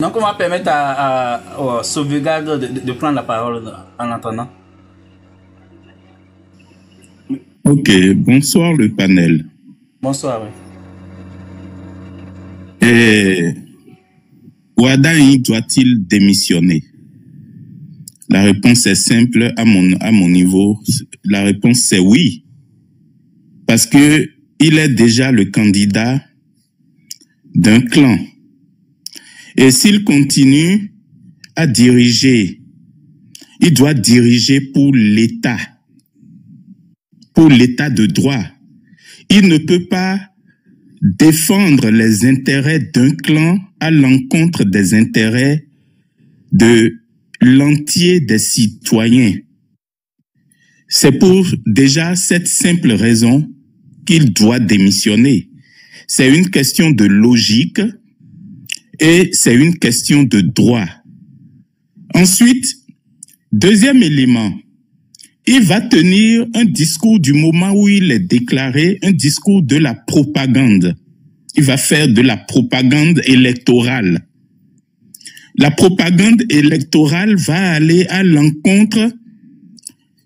Donc, on va permettre à Sauvegarde de prendre la parole en attendant. Ok, bonsoir le panel. Bonsoir, oui. Wadaï doit-il démissionner? La réponse est simple à mon niveau. La réponse c'est oui. Parce que il est déjà le candidat d'un clan. Et s'il continue à diriger, il doit diriger pour l'État de droit. Il ne peut pas défendre les intérêts d'un clan à l'encontre des intérêts de l'entier des citoyens. C'est pour déjà cette simple raison qu'il doit démissionner. C'est une question de logique et c'est une question de droit. Ensuite, deuxième élément, il va tenir un discours du moment où il est déclaré, un discours de la propagande. Il va faire de la propagande électorale. La propagande électorale va aller à l'encontre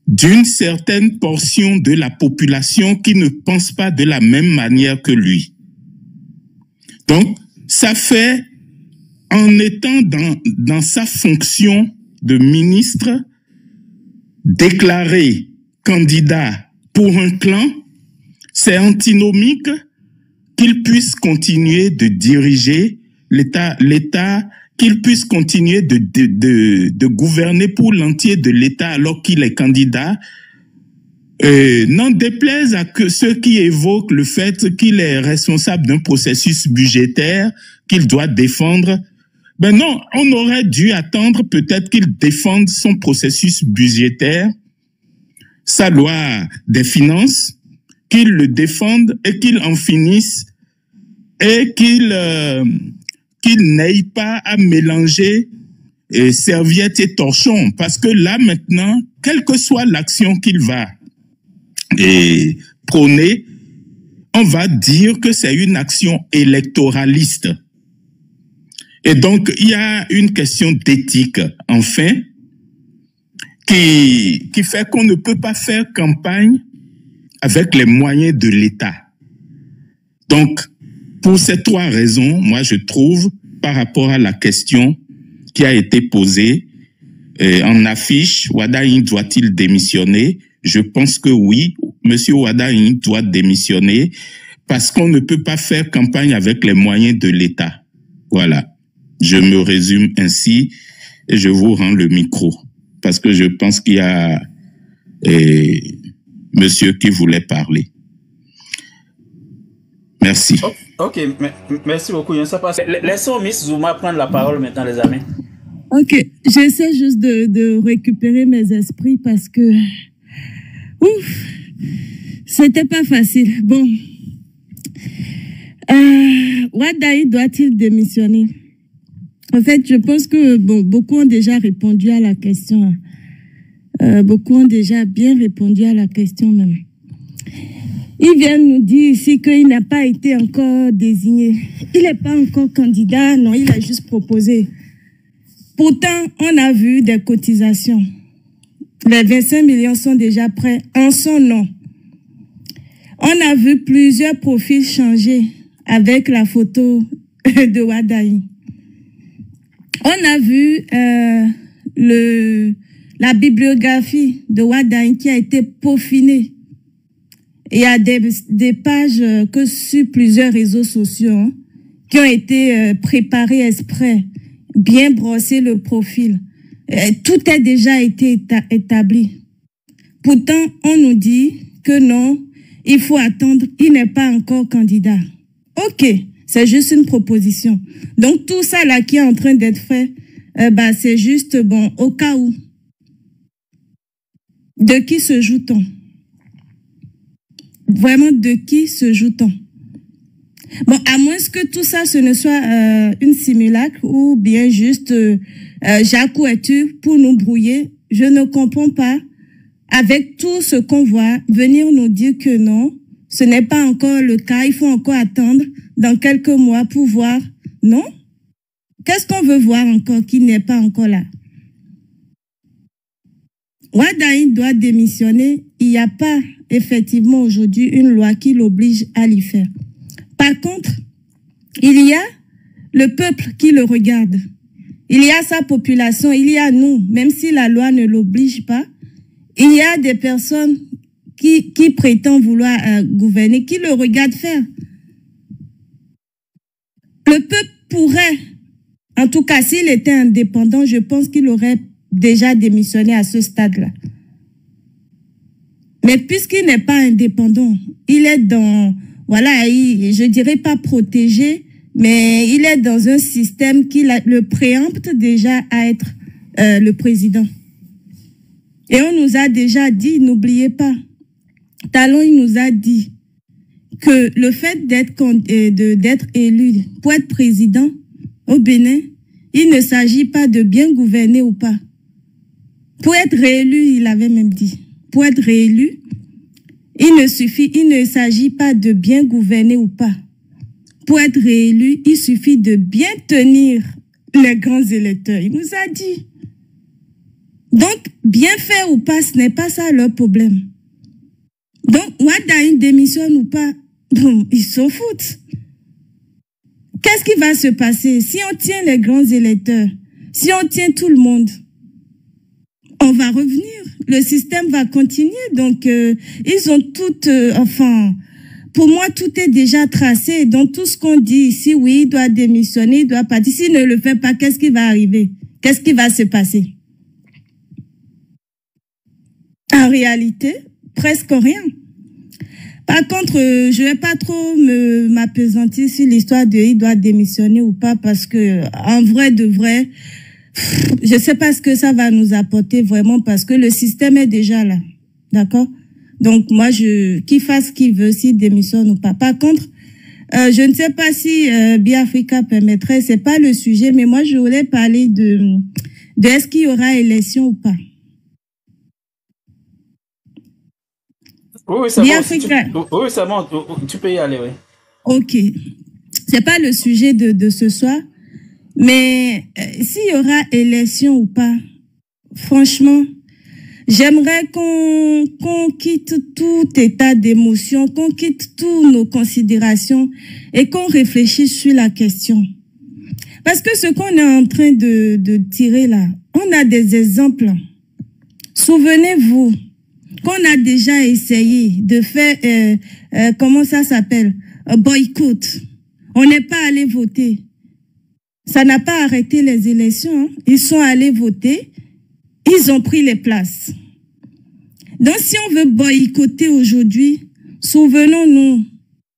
d'une certaine portion de la population qui ne pense pas de la même manière que lui. Donc, ça fait, en étant dans sa fonction de ministre, déclaré candidat pour un clan, c'est antinomique qu'il puisse continuer de diriger l'État, qu'il puisse continuer de gouverner pour l'entier de l'État alors qu'il est candidat. N'en déplaise à ceux qui évoquent le fait qu'il est responsable d'un processus budgétaire qu'il doit défendre. Ben non, on aurait dû attendre peut-être qu'il défende son processus budgétaire, sa loi des finances, qu'il le défende et qu'il en finisse et qu'il n'aille pas à mélanger serviettes et torchons. Parce que là maintenant, quelle que soit l'action qu'il va prôner, on va dire que c'est une action électoraliste. Et donc, il y a une question d'éthique, enfin, qui fait qu'on ne peut pas faire campagne avec les moyens de l'État. Donc, pour ces trois raisons, moi, je trouve, par rapport à la question qui a été posée en affiche, Wadaï doit-il démissionner? Je pense que oui, Monsieur Wadaï doit démissionner parce qu'on ne peut pas faire campagne avec les moyens de l'État. Voilà. Je me résume ainsi et je vous rends le micro parce que je pense qu'il y a monsieur qui voulait parler. Merci. Ok, merci beaucoup. Laissons Miss Zouma prendre la parole maintenant, les amis. Ok, j'essaie juste de récupérer mes esprits parce que c'était pas facile. Bon, Wadaï doit-il démissionner? En fait, je pense que beaucoup ont déjà répondu à la question. Beaucoup ont déjà bien répondu à la question même. Ils viennent nous dire ici qu'il n'a pas été encore désigné. Il n'est pas encore candidat, non, il a juste proposé. Pourtant, on a vu des cotisations. Les 25 millions sont déjà prêts en son nom. On a vu plusieurs profils changer avec la photo de Wadaï. On a vu la bibliographie de Wadaï qui a été peaufinée. Il y a des pages que sur plusieurs réseaux sociaux qui ont été préparées exprès, bien brosser le profil. Tout a déjà été établi. Pourtant, on nous dit que non, il faut attendre, il n'est pas encore candidat. Ok, c'est juste une proposition. Donc, tout ça là qui est en train d'être fait, c'est juste, bon, au cas où. De qui se joue-t-on? Vraiment, de qui se joue-t-on? Bon, à moins que tout ça, ce ne soit une simulacre ou bien juste Jacques Ouettu pour nous brouiller, je ne comprends pas. Avec tout ce qu'on voit, venir nous dire que non, ce n'est pas encore le cas, il faut encore attendre dans quelques mois pour voir. Non? Qu'est-ce qu'on veut voir encore qui n'est pas encore là? Wade doit démissionner. Il n'y a pas effectivement aujourd'hui une loi qui l'oblige à l'y faire. Par contre, il y a le peuple qui le regarde. Il y a sa population, il y a nous, même si la loi ne l'oblige pas. Il y a des personnes qui prétendent vouloir gouverner, qui le regardent faire. Le peuple pourrait, en tout cas s'il était indépendant, je pense qu'il aurait déjà démissionné à ce stade-là. Mais puisqu'il n'est pas indépendant, il est dans, voilà, je dirais pas protégé, mais il est dans un système qui le préempte déjà à être le président. Et on nous a déjà dit, n'oubliez pas, Talon, il nous a dit que le fait d'être élu pour être président au Bénin, il ne s'agit pas de bien gouverner ou pas. Pour être réélu, il avait même dit, pour être réélu, il ne s'agit pas de bien gouverner ou pas. Pour être réélu, il suffit de bien tenir les grands électeurs. Il nous a dit. Donc, bien faire ou pas, ce n'est pas ça leur problème. Donc, Wade démissionne ou pas, bon, ils s'en foutent. Qu'est-ce qui va se passer si on tient les grands électeurs, si on tient tout le monde? On va revenir. Le système va continuer. Donc, ils ont tout, enfin, pour moi, tout est déjà tracé. Donc, tout ce qu'on dit ici, oui, il doit démissionner, il doit partir. S'il ne le fait pas, qu'est-ce qui va arriver? Qu'est-ce qui va se passer? En réalité, presque rien. Par contre, je vais pas trop m'appesantir sur l'histoire de il doit démissionner ou pas, parce que, en vrai de vrai, je sais pas ce que ça va nous apporter vraiment, parce que le système est déjà là. D'accord? Donc, moi, qu'il fasse ce qu'il veut, s'il démissionne ou pas. Par contre, je ne sais pas si Biafrica permettrait, c'est pas le sujet, mais moi, je voulais parler de est-ce qu'il y aura élection ou pas. Oui, ça monte. Oui, ça monte. Tu peux y aller, oui. Ok. C'est pas le sujet de ce soir. Mais s'il y aura élection ou pas, franchement, j'aimerais qu'on quitte tout état d'émotion, qu'on quitte toutes nos considérations et qu'on réfléchisse sur la question. Parce que ce qu'on est en train de tirer là, on a des exemples. Souvenez-vous qu'on a déjà essayé de faire, comment ça s'appelle, boycott. On n'est pas allé voter. Ça n'a pas arrêté les élections. Hein. Ils sont allés voter. Ils ont pris les places. Donc, si on veut boycotter aujourd'hui, souvenons-nous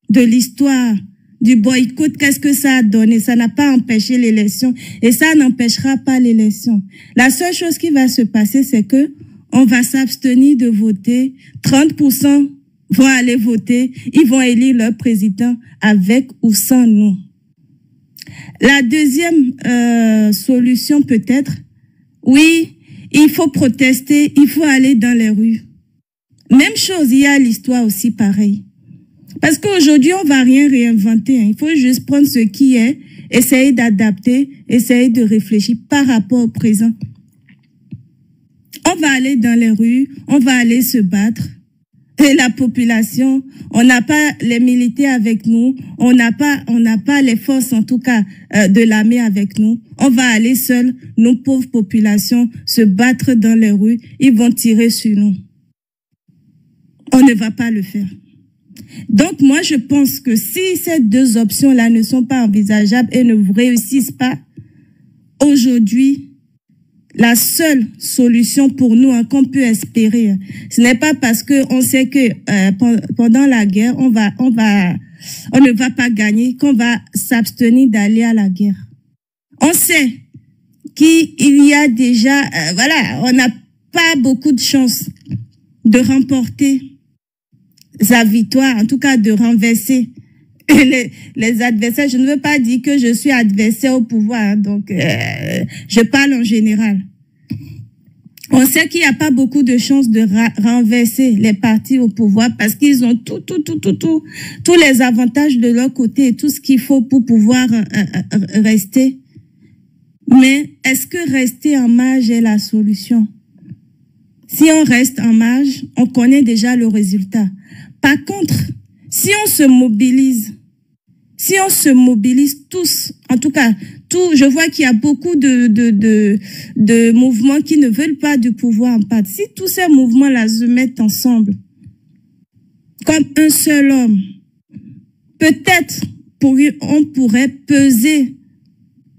de l'histoire du boycott. Qu'est-ce que ça a donné? Ça n'a pas empêché l'élection et ça n'empêchera pas l'élection. La seule chose qui va se passer, c'est que on va s'abstenir de voter. 30% vont aller voter. Ils vont élire leur président avec ou sans nous. La deuxième solution peut-être, oui, il faut protester, il faut aller dans les rues. Même chose, il y a l'histoire aussi pareil. Parce qu'aujourd'hui, on va rien réinventer. Hein. Il faut juste prendre ce qui est, essayer d'adapter, essayer de réfléchir par rapport au présent. On va aller dans les rues, on va aller se battre. Et la population, on n'a pas les militaires avec nous, on n'a pas les forces, en tout cas, de l'armée avec nous. On va aller seuls, nos pauvres populations, se battre dans les rues. Ils vont tirer sur nous. On ne va pas le faire. Donc, moi, je pense que si ces deux options-là ne sont pas envisageables et ne réussissent pas, aujourd'hui, la seule solution pour nous hein, qu'on peut espérer, ce n'est pas parce que on sait que pendant la guerre, on ne va pas gagner, qu'on va s'abstenir d'aller à la guerre. On sait qu'il y a déjà, voilà, on n'a pas beaucoup de chances de remporter sa victoire, en tout cas de renverser les adversaires. Je ne veux pas dire que je suis adversaire au pouvoir, hein, donc je parle en général. On sait qu'il n'y a pas beaucoup de chances de renverser les partis au pouvoir parce qu'ils ont tous les avantages de leur côté et tout ce qu'il faut pour pouvoir rester. Mais est-ce que rester en marge est la solution? Si on reste en marge, on connaît déjà le résultat. Par contre, si on se mobilise tous, en tout cas, je vois qu'il y a beaucoup de mouvements qui ne veulent pas du pouvoir en part. Si tous ces mouvements-là se mettent ensemble, comme un seul homme, peut-être on pourrait peser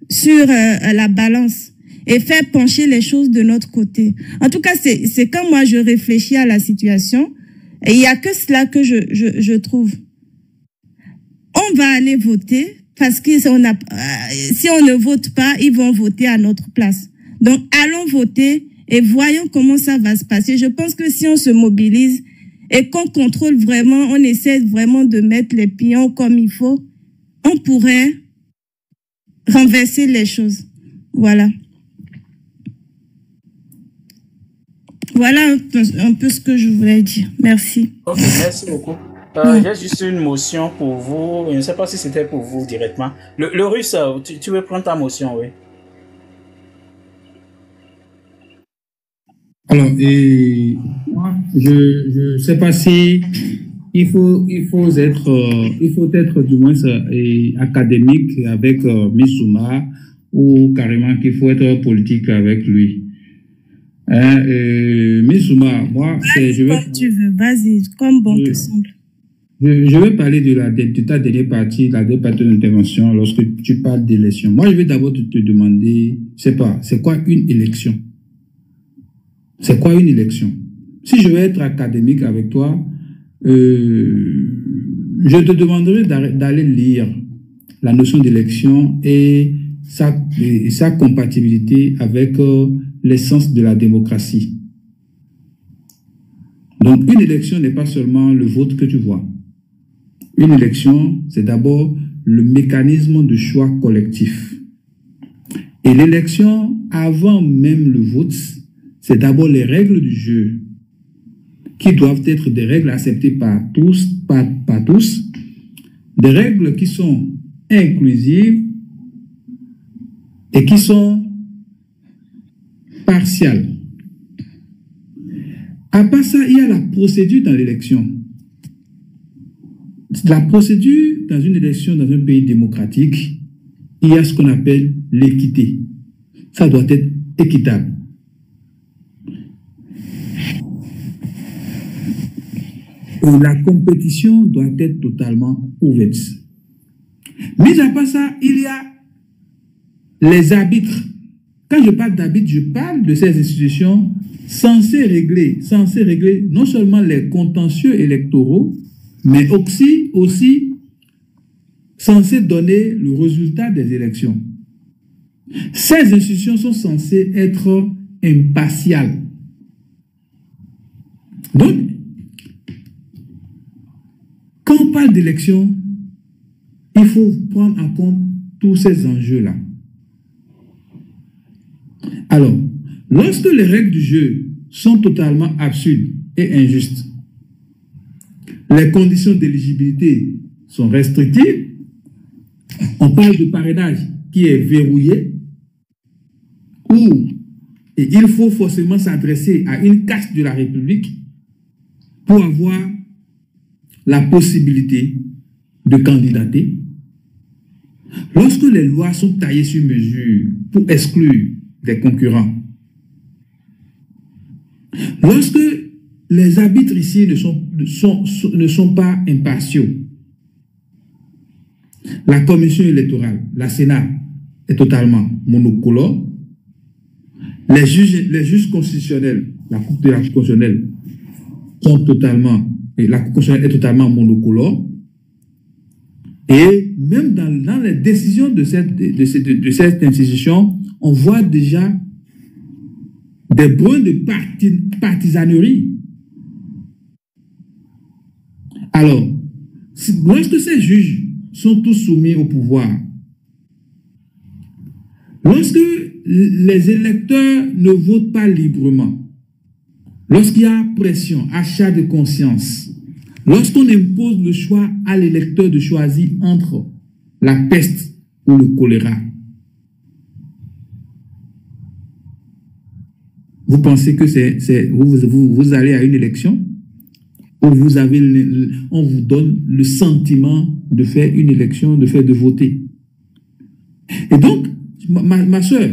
sur la balance et faire pencher les choses de notre côté. En tout cas, c'est quand moi je réfléchis à la situation, et il n'y a que cela que je trouve. On va aller voter parce que si on ne vote pas, ils vont voter à notre place. Donc, allons voter et voyons comment ça va se passer. Je pense que si on se mobilise et qu'on contrôle vraiment, on essaie vraiment de mettre les pions comme il faut, on pourrait renverser les choses. Voilà. Voilà un peu ce que je voulais dire. Merci. Ok, merci beaucoup. J'ai juste une motion pour vous. Je ne sais pas si c'était pour vous directement. Le russe, tu veux prendre ta motion, oui. Alors, moi, je sais pas si il faut être du moins académique avec Missouma, ou carrément qu'il faut être politique avec lui. Missouma, moi, comme tu veux, vas-y, comme bon te semble. Je vais parler de ta dernière partie, la dernière partie de l'intervention, lorsque tu parles d'élection. Moi, je vais d'abord te demander, c'est quoi une élection? C'est quoi une élection? Si je vais être académique avec toi, je te demanderai d'aller lire la notion d'élection et sa compatibilité avec l'essence de la démocratie. Donc, une élection n'est pas seulement le vote que tu vois. Une élection, c'est d'abord le mécanisme de choix collectif. Et l'élection, avant même le vote, c'est d'abord les règles du jeu, qui doivent être des règles acceptées par tous, des règles qui sont inclusives et qui sont partiales. À part ça, il y a la procédure dans l'élection. La procédure dans une élection dans un pays démocratique, il y a ce qu'on appelle l'équité. Ça doit être équitable. Et la compétition doit être totalement ouverte. Mais à part ça, il y a les arbitres. Quand je parle d'arbitres, je parle de ces institutions censées régler non seulement les contentieux électoraux, mais aussi censées donner le résultat des élections. Ces institutions sont censées être impartiales. Donc, quand on parle d'élection, il faut prendre en compte tous ces enjeux-là. Alors, lorsque les règles du jeu sont totalement absurdes et injustes, les conditions d'éligibilité sont restrictives, on parle de parrainage qui est verrouillé, et il faut forcément s'adresser à une caste de la République pour avoir la possibilité de candidater. Lorsque les lois sont taillées sur mesure pour exclure des concurrents, lorsque les arbitres ici ne sont pas impartiaux, la commission électorale, la Sénat, est totalement monocolore, les juges constitutionnels, la Cour constitutionnelle, la Cour constitutionnelle est totalement monocolore, et même dans les décisions de cette institution, on voit déjà des brins de partisanerie. Alors, lorsque ces juges sont tous soumis au pouvoir, lorsque les électeurs ne votent pas librement, lorsqu'il y a pression, achat de conscience, lorsqu'on impose le choix à l'électeur de choisir entre la peste ou le choléra, Vous pensez que vous allez à une élection où on vous donne le sentiment de faire une élection, de voter. Et donc, ma soeur,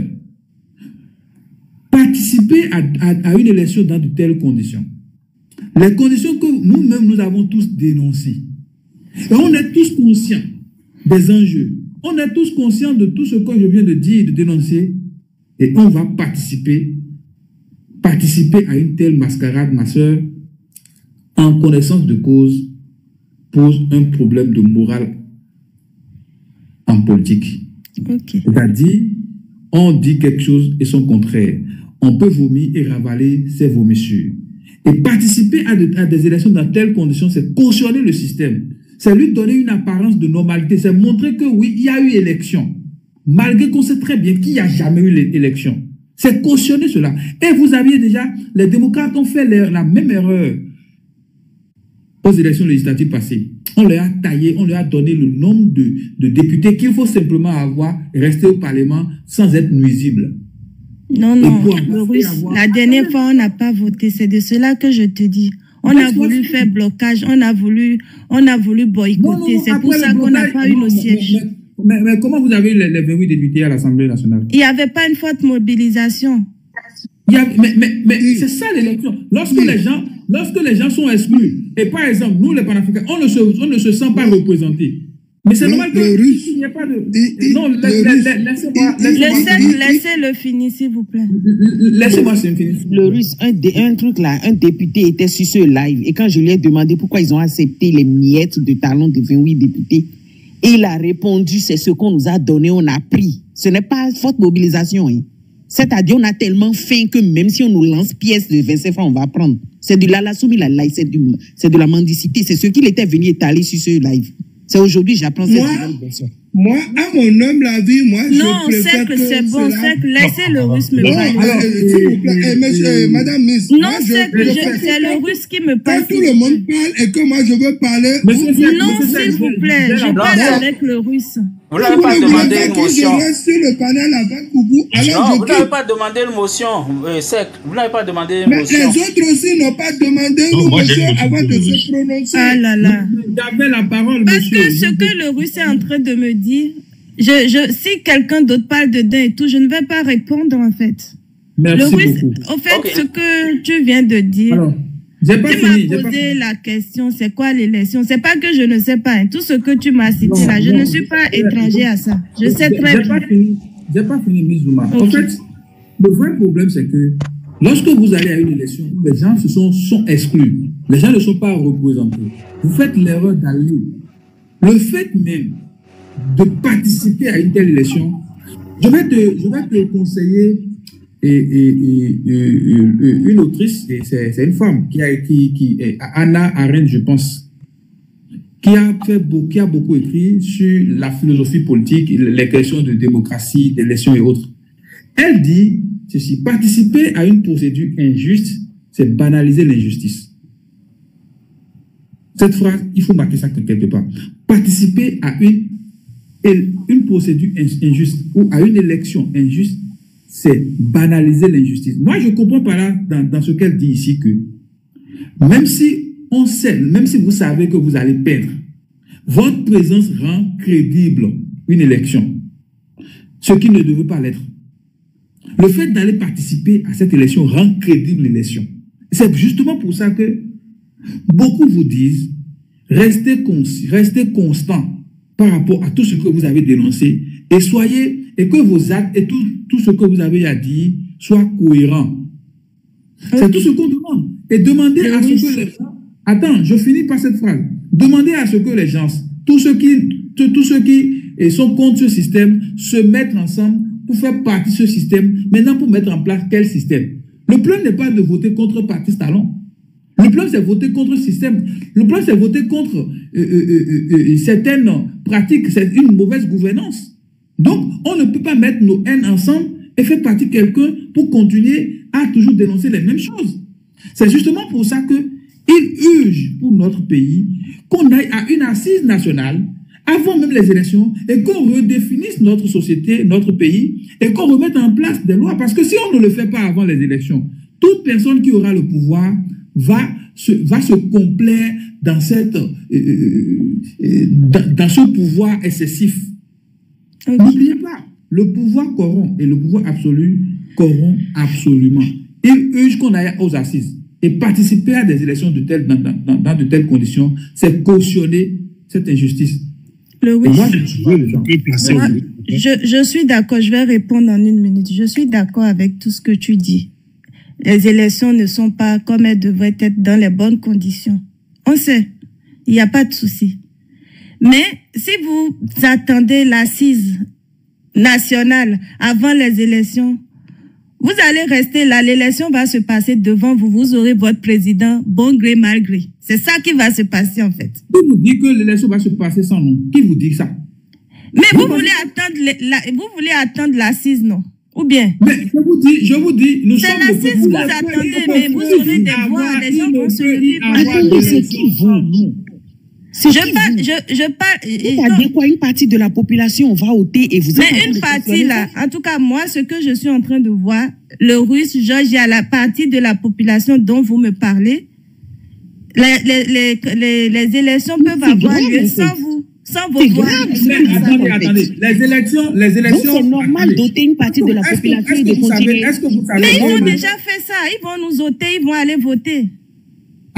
participer à une élection dans de telles conditions, les conditions que nous-mêmes nous avons tous dénoncées, et on est tous conscients des enjeux, on est tous conscients de tout ce que je viens de dire, de dénoncer, et on va participer à une telle mascarade, ma soeur, en connaissance de cause, pose un problème de morale en politique. Okay. C'est-à-dire, on dit quelque chose et son contraire. On peut vomir et ravaler ses vomissures. Et participer à des élections dans telles conditions, c'est cautionner le système. C'est lui donner une apparence de normalité. C'est montrer que oui, il y a eu élection. Malgré qu'on sait très bien qu'il n'y a jamais eu l'élection. C'est cautionner cela. Et vous aviez déjà, les démocrates ont fait la même erreur aux élections législatives passées. On leur a taillé, on leur a donné le nombre de députés qu'il faut simplement avoir et rester au Parlement sans être nuisible. Non, le russe, la dernière fois, on n'a pas voté. C'est de cela que je te dis. On a voulu faire blocage, on a voulu boycotter. C'est pour ça qu'on n'a pas eu nos sièges. Mais comment vous avez les 28 députés à l'Assemblée nationale? Il n'y avait pas une forte mobilisation. Mais c'est ça l'élection. Lorsque les gens sont exclus, et par exemple, nous les panafricains, on ne se sent pas représentés. Mais c'est normal qu'il n'y ait pas de... Non, laissez-le finir, s'il vous plaît. Laissez-moi finir. Le russe, un truc là, un député était sur ce live, et quand je lui ai demandé pourquoi ils ont accepté les miettes de talons de 28 députés, il a répondu, c'est ce qu'on nous a donné, on a pris. Ce n'est pas forte mobilisation, hein. C'est-à-dire, on a tellement faim que même si on nous lance pièces de 25 francs, on va prendre. C'est de la soumis, c'est de la mendicité. C'est ce qu'il était venu étaler sur ce live. C'est aujourd'hui, j'apprends cette nouvelle version. Moi, à mon humble avis, je préfère que c'est bon, laissez le russe me parler. Alors, s'il vous plaît, Madame Miss. Non, c'est le russe qui me parle. Quand tout le monde parle et que moi je veux parler. Non, s'il vous plaît, je parle avec le russe. Vous n'avez pas demandé une motion. Je reste sur le panel avec Koubou. Non, vous n'avez pas demandé une motion. Sec, vous n'avez pas demandé une motion. Mais les autres aussi n'ont pas demandé une motion avant de se prononcer. Ah là là. J'avais la parole, parce monsieur. Que ce que le russe est en train de me dire, si quelqu'un d'autre parle dedans et tout, je ne vais pas répondre en fait. Merci le russe, beaucoup. En fait, ce que tu viens de dire... Alors, tu m'as posé la question, c'est quoi l'élection? C'est pas que je ne sais pas. Hein. Tout ce que tu m'as cité là, je ne suis pas étranger à ça. Je sais très bien. J'ai pas fini, Mizouma. Okay. En fait, le vrai problème, c'est que lorsque vous allez à une élection, les gens sont exclus. Les gens ne sont pas représentés. Vous faites l'erreur d'aller. Le fait même de participer à une telle élection, je vais te conseiller une autrice, c'est une femme qui est Hannah Arendt, je pense, qui a beaucoup écrit sur la philosophie politique, les questions de démocratie, d'élection et autres. Elle dit ceci: participer à une procédure injuste, c'est banaliser l'injustice. Cette phrase, il faut marquer ça quelque part. Participer à une procédure injuste ou à une élection injuste, c'est banaliser l'injustice. Moi, je comprends par là, dans ce qu'elle dit ici, que même si on sait, même si vous savez que vous allez perdre, votre présence rend crédible une élection, ce qui ne devait pas l'être. Le fait d'aller participer à cette élection rend crédible l'élection. C'est justement pour ça que beaucoup vous disent, restez constant par rapport à tout ce que vous avez dénoncé et que vos actes et tout ce que vous avez à dire soient cohérents. C'est tout ce qu'on demande. Et demandez à ce que les gens... Attends, je finis par cette phrase. Demandez à ce que les gens, tous ceux qui sont contre ce système, se mettent ensemble pour faire partie de ce système. Maintenant, pour mettre en place quel système? Le plan n'est pas de voter contre Patrice Talon. Le plan, c'est voter contre le système. Le plan, c'est voter contre certaines pratiques. C'est une mauvaise gouvernance. Donc, on ne peut pas mettre nos haines ensemble et faire partie de quelqu'un pour continuer à toujours dénoncer les mêmes choses. C'est justement pour ça qu'il urge pour notre pays qu'on aille à une assise nationale avant même les élections et qu'on redéfinisse notre société, notre pays et qu'on remette en place des lois. Parce que si on ne le fait pas avant les élections, toute personne qui aura le pouvoir va se complaire dans dans ce pouvoir excessif. Okay. N'oubliez pas, le pouvoir corrompt et le pouvoir absolu corrompt absolument. Il urge qu'on aille aux assises. Et participer à des élections dans de telles conditions, c'est cautionner cette injustice. Je suis d'accord, je vais répondre en 1 minute. Je suis d'accord avec tout ce que tu dis. Les élections ne sont pas comme elles devraient être dans les bonnes conditions. On sait, il n'y a pas de souci. Mais si vous attendez l'assise nationale avant les élections, vous allez rester là, l'élection va se passer devant vous, vous aurez votre président, bon gré, mal gré. C'est ça qui va se passer en fait. Qui vous dit que l'élection va se passer sans nous? Qui vous dit ça? Mais vous voulez attendre l'assise, non? Ou bien? Mais je vous dis, nous sommes... C'est l'assise que vous attendez, mais vous aurez des voix, les gens vont se lever. C'est qui vous? C'est-à-dire quoi, une partie de la population va voter et vous êtes... Mais une partie là, en tout cas moi, ce que je suis en train de voir, le Russe, Georges, il y a la partie de la population dont vous me parlez. Les élections peuvent avoir lieu sans vous, sans vos voix. Attendez, les élections... Donc c'est normal d'ôter une partie de la population et de continuer. Mais ils ont déjà fait ça, ils vont nous ôter, ils vont aller voter.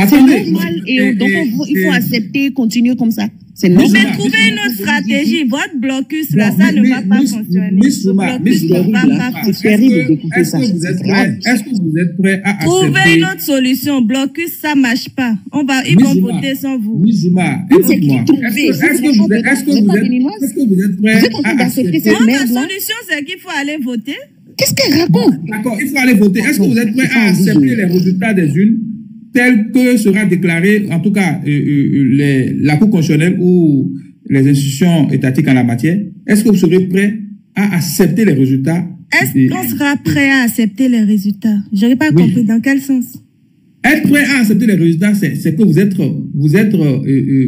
C'est normal et donc il faut accepter, continuer comme ça. C'est normal. Mais trouvez une autre stratégie. Votre blocus là, ça ne va pas fonctionner. C'est terrible d'écouter ça. Est-ce que vous êtes prêts à accepter? Trouvez une autre solution. Blocus, ça ne marche pas. Ils vont voter sans vous. Mizuma, écoute-moi. Est-ce que vous êtes prêts à accepter? La solution, c'est qu'il faut aller voter. Qu'est-ce qu'elle raconte? D'accord, il faut aller voter. Est-ce que vous êtes prêts à accepter les résultats des urnes tel que sera déclaré, en tout cas, la Cour constitutionnelle ou les institutions étatiques en la matière? Est-ce que vous serez prêt à accepter les résultats? Est-ce qu'on sera prêt à accepter les résultats? Je n'ai pas compris dans quel sens. Être prêt à accepter les résultats, c'est que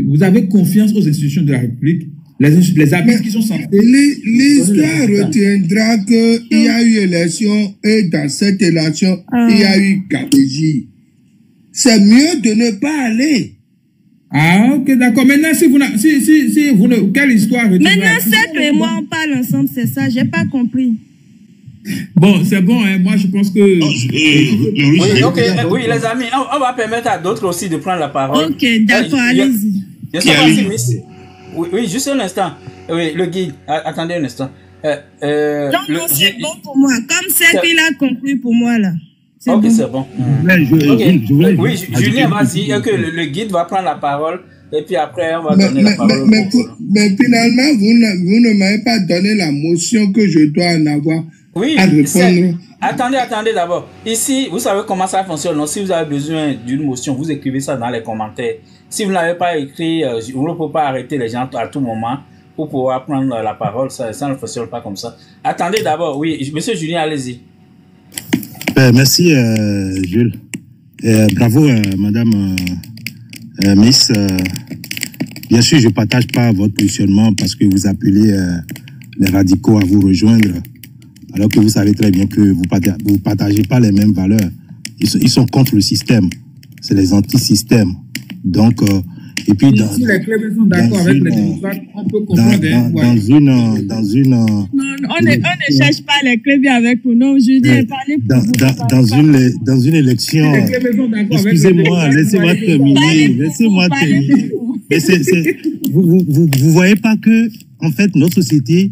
vous avez confiance aux institutions de la République, les arbitres qui sont censés... L'histoire retiendra qu'il y a eu élection et dans cette élection, il y a eu gabegie. C'est mieux de ne pas aller. Ah, ok, d'accord. Maintenant, si vous ne... Quelle histoire retiendra? Maintenant, Seth et moi, on parle ensemble, c'est ça. J'ai pas compris. Bon, c'est bon, hein. Moi je pense que... Oui, les amis, on va permettre à d'autres aussi de prendre la parole. Ok, d'accord, allez-y. Je sais pas si Miss... Oui, juste un instant. Oui, le guide, attendez un instant. Non, c'est bon pour moi. Comme Seth, il a conclu pour moi, là. Ok, c'est bon. Oui, Julien, vas-y, que le guide va prendre la parole et puis après, on va donner la parole. Mais finalement, vous ne m'avez pas donné la motion que je dois en avoir à répondre. Attendez d'abord. Ici, vous savez comment ça fonctionne. Donc, si vous avez besoin d'une motion, vous écrivez ça dans les commentaires. Si vous n'avez pas écrit, vous ne pouvez pas arrêter les gens à tout moment pour pouvoir prendre la parole. Ça ne fonctionne pas comme ça. Attendez d'abord. Oui, monsieur Julien, allez-y. Merci, Jules. Bravo, madame Miss. Bien sûr, je ne partage pas votre positionnement parce que vous appelez les radicaux à vous rejoindre, alors que vous savez très bien que vous ne partagez pas les mêmes valeurs. Ils sont contre le système. C'est les anti-systèmes. Donc, et puis si les clés sont d'accord avec les démocrates, on peut comprendre. On ne cherche pas les clés avec nous. Non, je dis parler dans une élection. Excusez-moi, laissez-moi terminer. Mais vous voyez pas que, en fait, notre société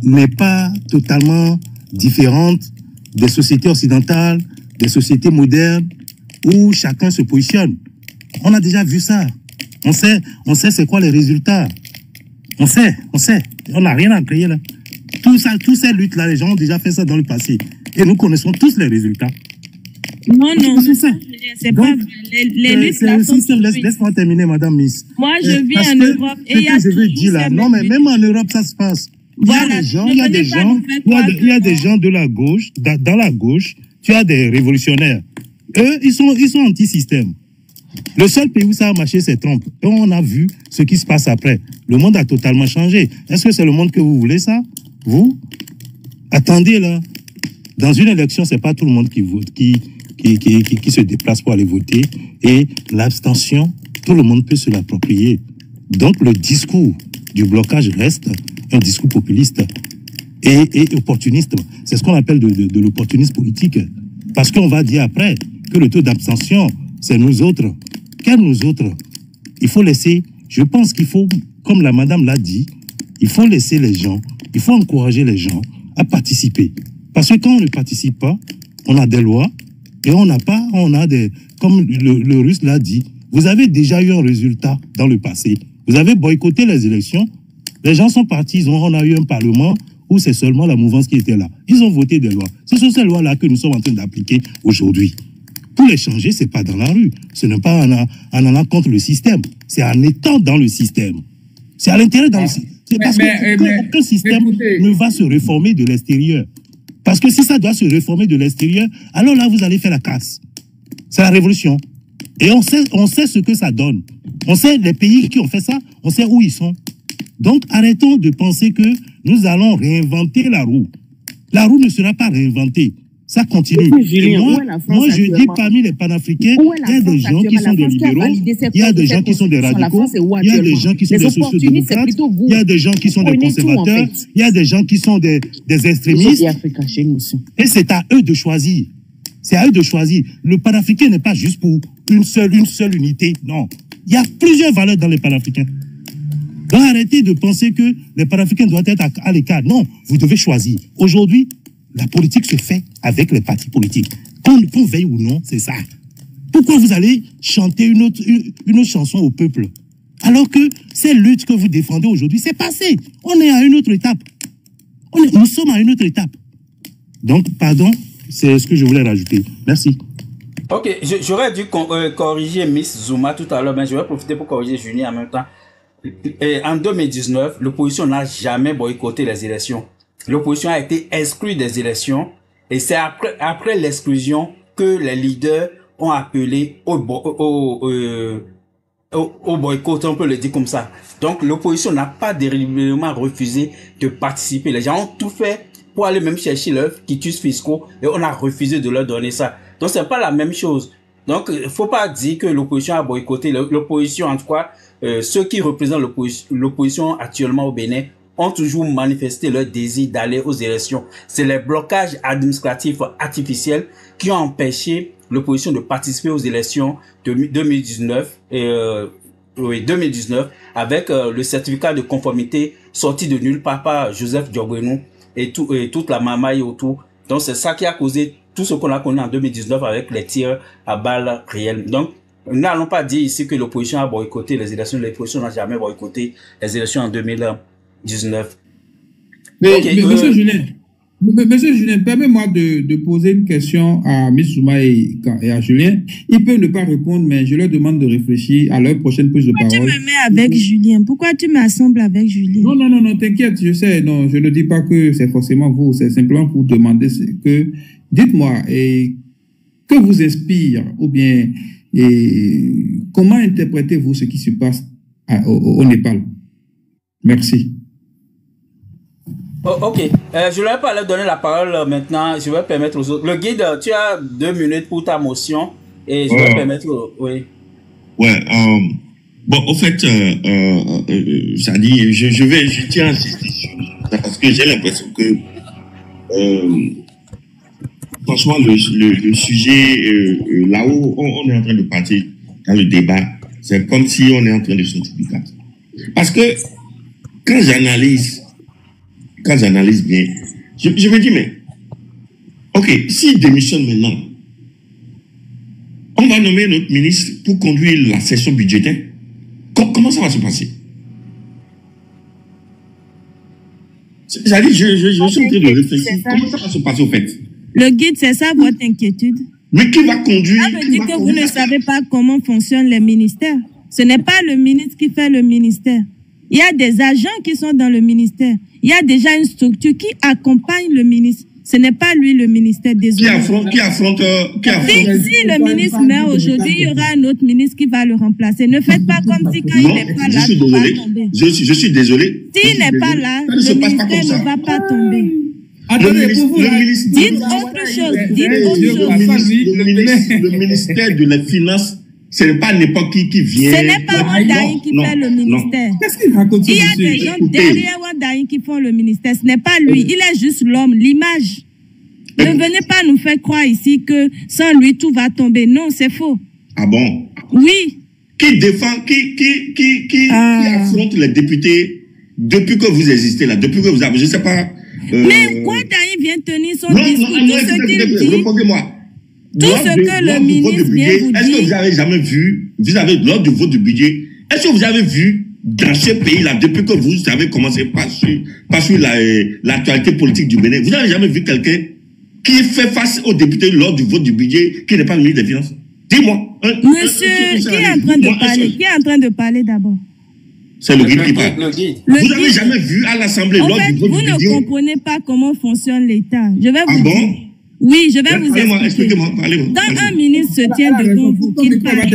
n'est pas totalement différente des sociétés occidentales, des sociétés modernes, où chacun se positionne. On a déjà vu ça. On sait c'est quoi les résultats. On sait. On n'a rien à créer là. Tous ces luttes-là, les gens ont déjà fait ça dans le passé. Et nous connaissons tous les résultats. Non, c'est pas vrai. Les luttes là sont... Laisse-moi terminer, madame Miss. Moi, je vis en Europe et il y a je veux dire là. Non, mais même en Europe, ça se passe. Voilà, il y a des gens de la gauche, dans la gauche, tu as des révolutionnaires. Eux, ils sont anti-système. Le seul pays où ça a marché, c'est Trump. Et on a vu ce qui se passe après. Le monde a totalement changé. Est-ce que c'est le monde que vous voulez, ça? Vous? Attendez, là. Dans une élection, c'est pas tout le monde qui qui se déplacent pour aller voter. Et l'abstention, tout le monde peut se l'approprier. Donc le discours du blocage reste un discours populiste et opportuniste. C'est ce qu'on appelle de l'opportunisme politique. Parce qu'on va dire après que le taux d'abstention, c'est nous autres. Quels nous autres? Il faut laisser, je pense qu'il faut, comme la madame l'a dit, il faut laisser les gens, il faut encourager les gens à participer. Parce que quand on ne participe pas, on a des lois et on a des, comme le Russe l'a dit, vous avez déjà eu un résultat dans le passé. Vous avez boycotté les élections, les gens sont partis, on a eu un parlement où c'est seulement la mouvance qui était là. Ils ont voté des lois. Ce sont ces lois-là que nous sommes en train d'appliquer aujourd'hui. Pour les changer, c'est pas dans la rue. Ce n'est pas en allant contre le système. C'est en étant dans le système. C'est à l'intérieur dans le système. C'est parce qu'aucun système ne va se réformer de l'extérieur. Parce que si ça doit se réformer de l'extérieur, alors là, vous allez faire la casse. C'est la révolution. Et on sait ce que ça donne. On sait les pays qui ont fait ça, on sait où ils sont. Donc, arrêtons de penser que nous allons réinventer la roue. La roue ne sera pas réinventée. Ça continue. Et moi, je dis parmi les panafricains, il y a des gens qui sont des libéraux, il y a des gens qui sont des radicaux, il y a des gens qui sont des sociodémocrates, il y a des gens qui sont des conservateurs, il y a des gens qui sont des extrémistes. Et c'est à eux de choisir. C'est à eux de choisir. Le panafricain n'est pas juste pour une seule unité. Non. Il y a plusieurs valeurs dans les panafricains. Donc arrêtez de penser que les panafricains doivent être à l'écart. Non, vous devez choisir. Aujourd'hui, la politique se fait avec les partis politiques. Qu'on veille ou non, c'est ça. Pourquoi vous allez chanter une autre chanson au peuple? Alors que ces luttes que vous défendez aujourd'hui, c'est passé. On est à une autre étape. Nous sommes à une autre étape. Donc, pardon, c'est ce que je voulais rajouter. Merci. Ok, j'aurais dû corriger Miss Zouma tout à l'heure, mais je vais profiter pour corriger Julien en même temps. En 2019, l'opposition n'a jamais boycotté les élections. L'opposition a été exclue des élections et c'est après l'exclusion que les leaders ont appelé au boycott, on peut le dire comme ça. Donc l'opposition n'a pas délibérément refusé de participer. Les gens ont tout fait pour aller même chercher leurs quitus fiscaux et on a refusé de leur donner ça. Donc c'est pas la même chose. Donc il faut pas dire que l'opposition a boycotté. L'opposition, en tout cas, ceux qui représentent l'opposition actuellement au Bénin ont toujours manifesté leur désir d'aller aux élections. C'est les blocages administratifs artificiels qui ont empêché l'opposition de participer aux élections de 2019 avec le certificat de conformité sorti de nulle part par Joseph Diogbenou et toute la mamaille autour. Donc c'est ça qui a causé tout ce qu'on a connu en 2019 avec les tirs à balles réelles. Donc nous n'allons pas dire ici que l'opposition a boycotté les élections. L'opposition n'a jamais boycotté les élections en 2019. Monsieur Julien, permets-moi de poser une question à M. Zouma et à Julien. Ils peuvent ne pas répondre, mais je leur demande de réfléchir à leur prochaine prise de parole. Pourquoi tu me mets avec Julien? Pourquoi tu m'assembles avec Julien? Non, t'inquiète, je sais. Non, je ne dis pas que c'est forcément vous. C'est simplement pour demander que... Dites-moi, que vous inspire ou bien comment interprétez-vous ce qui se passe au Népal? Merci. Oh, ok, je ne vais pas leur donner la parole maintenant, je vais permettre aux autres. Le guide, tu as 2 minutes pour ta motion et je vais permettre... Oui. Ouais, bon, au fait, ça dit, je tiens à insister sur ça parce que j'ai l'impression que, franchement, le sujet, là où on est en train de partir dans le débat, c'est comme si on est en train de sortir du cadre. Parce que, quand j'analyse bien, je me dis, mais, ok, s'il démissionne maintenant, on va nommer notre ministre pour conduire la session budgétaire. Comment ça va se passer? C'est-à-dire, je suis en train de réfléchir. Comment ça va se passer au fait? Le guide, c'est ça votre inquiétude? Mais qui va conduire? Ça veut dire que vous ne savez pas comment fonctionnent les ministères. Ce n'est pas le ministre qui fait le ministère. Il y a des agents qui sont dans le ministère. Il y a déjà une structure qui accompagne le ministre. Ce n'est pas lui le ministère, désolé. Qui affronte si le ministre meurt aujourd'hui, il y aura un autre ministre qui va le remplacer. Ne faites pas comme si quand il n'est pas là, je suis désolé. S'il n'est pas là, le ministère ne va pas tomber. Attendez, pour vous, dites autre chose. Le ministère de la Finance, ce n'est pas n'importe qui vient. Ce n'est pas Wandaïn qui fait le ministère. Qu'est-ce qu'il raconte? Il y a des gens derrière Wandaïn qui font le ministère. Ce n'est pas lui. Il est juste l'homme, l'image. Ne venez pas nous faire croire ici que sans lui, tout va tomber. Non, c'est faux. Ah bon? Oui. Qui défend, qui affronte les députés depuis que vous existez là, depuis que vous avez, je ne sais pas. Mais Wandaïn vient tenir son discours, tout ce qu'il dit. Répondez-moi. Tout ce que le ministre vient vous dire. Est-ce que vous avez jamais vu, lors du vote du budget, est-ce que vous avez vu dans ce pays-là, depuis que vous avez commencé pas sur l'actualité politique du Bénin, vous n'avez jamais vu quelqu'un qui fait face aux députés lors du vote du budget, qui n'est pas le ministre des Finances? Dis-moi. Monsieur, qui est en train de parler? Qui est en train de parler d'abord? C'est le guide qui parle. Vous n'avez jamais vu à l'Assemblée lors du vote du budget? Vous ne comprenez pas comment fonctionne l'État. Je vais vous dire. Bon? Oui, je vais vous expliquer. Expliquez-moi, parlez-moi. Quand un ministre se tient devant vous, qu'il parle.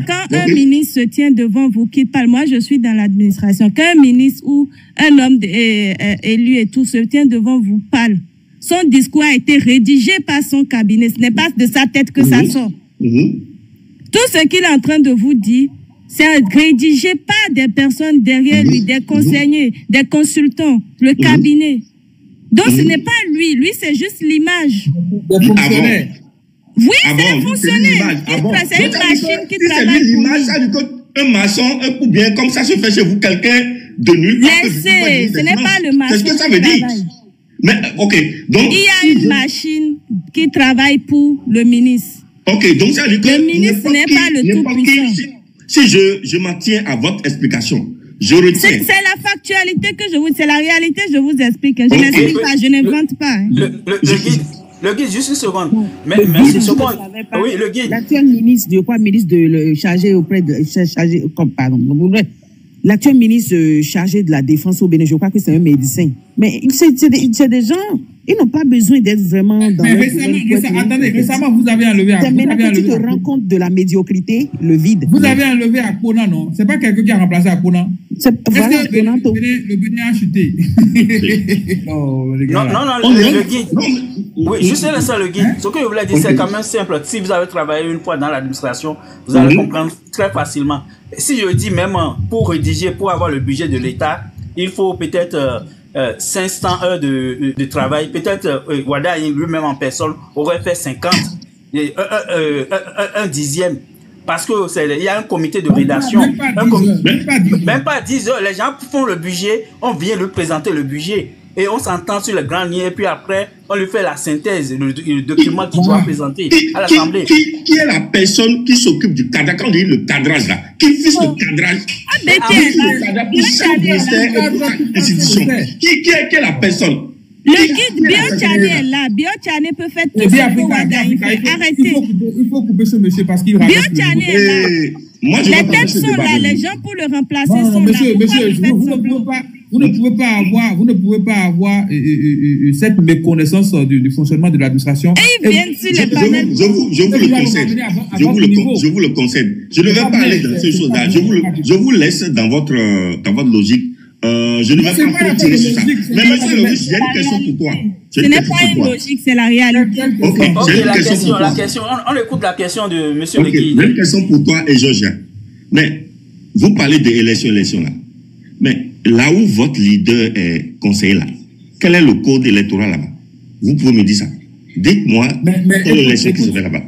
Quand un ministre se tient devant vous, qu'il parle. Moi, je suis dans l'administration. Quand un ministre ou un homme élu et tout se tient devant vous, parle. Son discours a été rédigé par son cabinet. Ce n'est pas de sa tête que ça sort. Tout ce qu'il est en train de vous dire, c'est rédigé par des personnes derrière lui, des conseillers, des consultants, le cabinet. Donc, ce n'est pas lui. Lui, c'est juste l'image. Des fonctionnaires. Oui, c'est un fonctionnaire. C'est une machine qui travaille pour lui. Ça veut dire qu'un maçon, ou bien comme ça se fait chez vous, quelqu'un de nul. Laissez, ce n'est pas le maçon. C'est ce que ça veut dire. Mais, ok. Donc, il y a une machine qui travaille pour le ministre. Ok, donc ça veut dire que le ministre n'est pas le tout-puissant. Si je m'en tiens à votre explication, je retiens. C'est la factualité que je vous... C'est la réalité, je vous explique. Je n'explique pas, je n'invente pas. Hein. Le guide, juste une seconde. Mais une seconde. Oui, le guide. L'actuel ministre chargé auprès de... L'actuel ministre chargé de la défense au Bénin, je crois que c'est un médecin. Mais c'est des gens... Ils n'ont pas besoin d'être vraiment dans récemment, vous avez enlevé à Maintenant que tu te rends compte de la médiocrité, le vide. Vous avez enlevé à Kona, non? C'est pas quelqu'un qui a remplacé à Kona? Voilà, le Bénin a chuté. Non, le guide. Oui, juste ça, le guide. Ce que je voulais dire, c'est quand même simple. Si vous avez travaillé une fois dans l'administration, vous allez comprendre très facilement. Si je dis même pour rédiger, pour avoir le budget de l'État, il faut peut-être 500 heures de travail. Peut-être Wandaïn lui-même en personne aurait fait 50, un dixième. Parce que il y a un comité de rédaction. Même pas 10 heures. Les gens font le budget, on vient lui présenter le budget. Et on s'entend sur les grandes lignes. Et puis après, on lui fait la synthèse, le document qu'il doit présenter à l'Assemblée. Qui est la personne qui s'occupe du cadrage? Quand on dit le cadrage là, qui fixe le cadrage? Pour chaque ministère et pour chaque institution. Qui est la personne? Le guide Biochane est là. Biochane peut faire tout ce que Wandaïn fait. Arrêtez. Il faut couper ce monsieur parce qu'il raconte. Biochane est là. Les têtes sont là. Les gens pour le remplacer sont là. Monsieur, vous ne pouvez pas avoir cette méconnaissance du fonctionnement de l'administration. Et ils viennent sur les panels. Je vous le concède. Je ne vais pas aller dans ces choses-là. Je vous laisse dans votre logique. Je ne vais pas trop tirer sur ça. Mais monsieur le juge, j'ai une question pour toi. Ce n'est pas une logique, c'est la réalité. Ok, j'ai une question pour toi. On écoute la question de monsieur le guide. J'ai une question pour toi et Georgia. Mais vous parlez d'élection là. Mais là où votre leader est conseiller là, quel est le code électoral là-bas? Vous pouvez me dire ça. Dites-moi quelle élection qui se fait là-bas.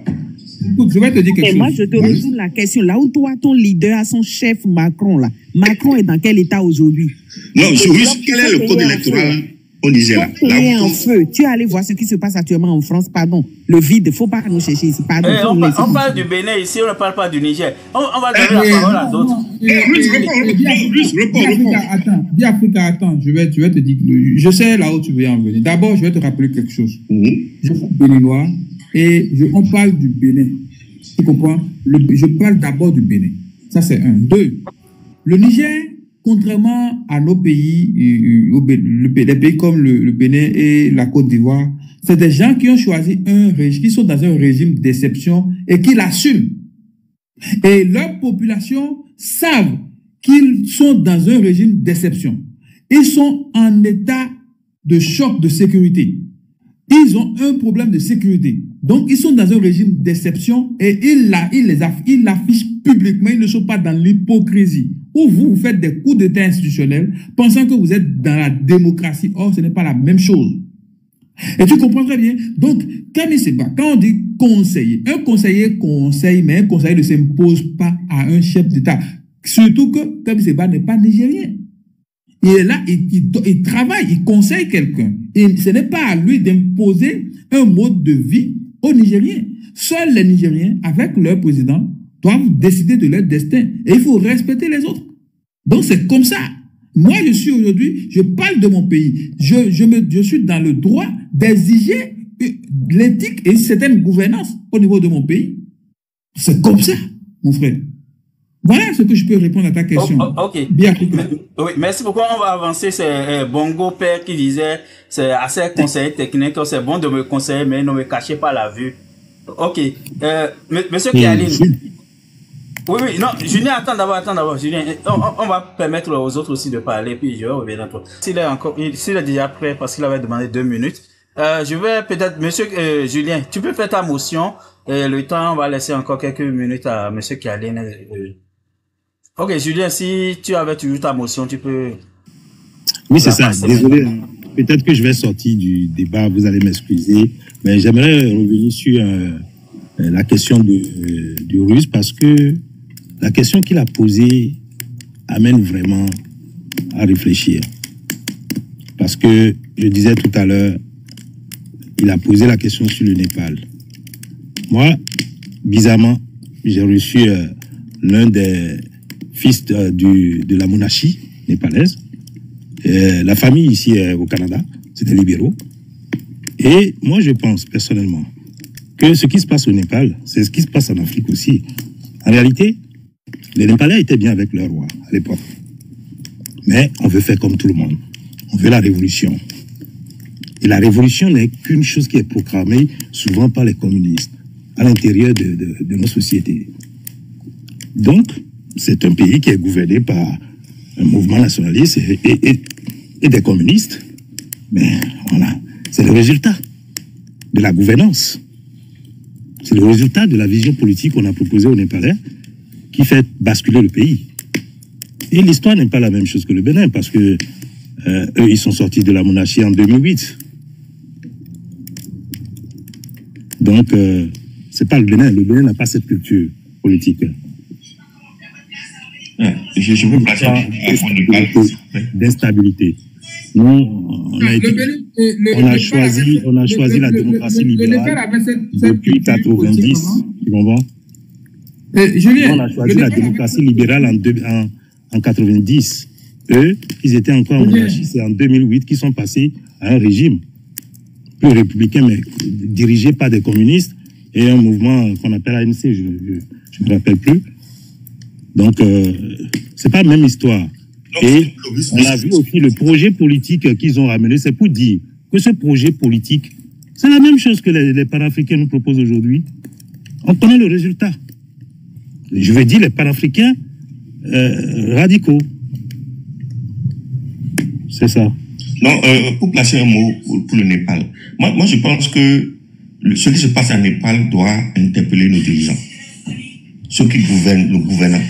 Écoute, je vais te dire quelque chose. Moi, je te retourne la question. Là où toi, ton leader a son chef Macron, là. Macron est dans quel état aujourd'hui? Non, juste quel est le code électoral au Niger là? Là où en feu. Tu es allé voir ce qui se passe actuellement en France, pardon. Le vide, il ne faut pas nous chercher ici. Pardon. On parle du Bénin ici, on ne parle pas du Niger. On va donner la parole à d'autres. Attends, je vais te dire. Je sais là où tu veux en venir. D'abord, je vais te rappeler quelque chose. Je suis béninois et on parle du Bénin. Tu comprends? Je parle d'abord du Bénin. Ça, c'est un. Deux, le Niger, contrairement à nos pays, les pays comme le Bénin et la Côte d'Ivoire, c'est des gens qui ont choisi qui sont dans un régime d'exception et qui l'assument. Et leur population savent qu'ils sont dans un régime d'exception. Ils sont en état de choc de sécurité. Ils ont un problème de sécurité. Donc, ils sont dans un régime d'exception et ils l'affichent publiquement. Ils ne sont pas dans l'hypocrisie. Ou vous faites des coups d'État institutionnels pensant que vous êtes dans la démocratie. Or, ce n'est pas la même chose. Et tu comprends très bien. Donc, Kami Seba, quand on dit conseiller, un conseiller conseille, mais un conseiller ne s'impose pas à un chef d'État. Surtout que Kami Seba n'est pas nigérien. Il est là, il travaille, il conseille quelqu'un. Et ce n'est pas à lui d'imposer un mode de vie aux Nigériens. Seuls les Nigériens, avec leur président, doivent décider de leur destin. Et il faut respecter les autres. Donc c'est comme ça. Moi, je suis aujourd'hui, je parle de mon pays. Je suis dans le droit d'exiger l'éthique et une certaine gouvernance au niveau de mon pays. C'est comme ça, mon frère. Voilà ce que je peux répondre à ta question. Ok. Bien. Oui, merci beaucoup. On va avancer. C'est Bongo Père qui disait, c'est assez conseiller technique, c'est bon de me conseiller, mais ne me cachez pas la vue. Ok. Monsieur Kialine. Oui, non, Julien, attends d'abord, Julien. On va permettre aux autres aussi de parler, puis je reviens à toi. S'il est déjà prêt, parce qu'il avait demandé 2 minutes, je vais peut-être, monsieur Julien, tu peux faire ta motion, et le temps, on va laisser encore quelques minutes à monsieur Kialine. Ok, Julien, si tu avais toujours ta motion, tu peux... Oui, c'est ça. Désolé. Peut-être que je vais sortir du débat, vous allez m'excuser. Mais j'aimerais revenir sur la question du Russe, parce que la question qu'il a posée amène vraiment à réfléchir. Parce que, je disais tout à l'heure, il a posé la question sur le Népal. Moi, bizarrement, j'ai reçu l'un des fils de la monarchie népalaise. La famille ici au Canada, c'est des libéraux. Et moi, je pense personnellement que ce qui se passe au Népal, c'est ce qui se passe en Afrique aussi. En réalité, les Népalais étaient bien avec leur roi à l'époque. Mais on veut faire comme tout le monde. On veut la révolution. Et la révolution n'est qu'une chose qui est proclamée souvent par les communistes à l'intérieur de nos sociétés. Donc, c'est un pays qui est gouverné par un mouvement nationaliste et des communistes. Mais voilà, c'est le résultat de la gouvernance. C'est le résultat de la vision politique qu'on a proposée aux Népalais qui fait basculer le pays. Et l'histoire n'est pas la même chose que le Bénin, parce que eux, ils sont sortis de la monarchie en 2008. Donc, c'est pas le Bénin. Le Bénin n'a pas cette culture politique. Je veux placer un fond de balle d'instabilité. Nous, on a choisi la démocratie libérale depuis 90. Tu comprends? On a choisi la démocratie libérale en 90. Eux, ils étaient encore en monarchie. C'est en 2008 qu'ils sont passés à un régime plus républicain, mais dirigé par des communistes et un mouvement qu'on appelle ANC, je ne me rappelle plus. Donc, c'est pas la même histoire. Et on a vu aussi le projet politique qu'ils ont ramené. C'est pour dire que ce projet politique, c'est la même chose que les panafricains nous proposent aujourd'hui. On connaît le résultat. Je veux dire les panafricains radicaux. C'est ça. Non, pour placer un mot pour le Népal. Moi, je pense que ce qui se passe en Népal doit interpeller nos dirigeants. Ceux qui gouvernent, le gouvernant.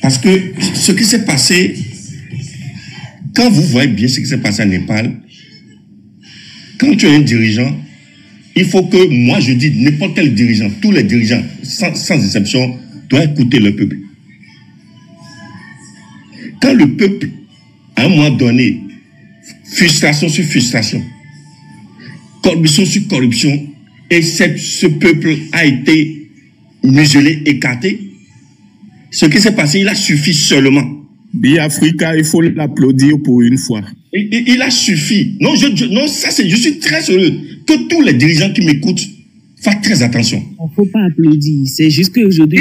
Parce que ce qui s'est passé, quand vous voyez bien ce qui s'est passé en Népal, quand tu es un dirigeant, il faut que, moi je dis, n'importe quel dirigeant, tous les dirigeants, sans exception, doivent écouter le peuple. Quand le peuple, à un moment donné, frustration sur frustration, corruption sur corruption, et ce peuple a été muselé, écarté, ce qui s'est passé, il a suffi seulement. Biafrika, il faut l'applaudir pour une fois. Il a suffi. Non, je suis très sérieux. Que tous les dirigeants qui m'écoutent fassent très attention. Il ne faut pas applaudir. C'est juste qu'aujourd'hui...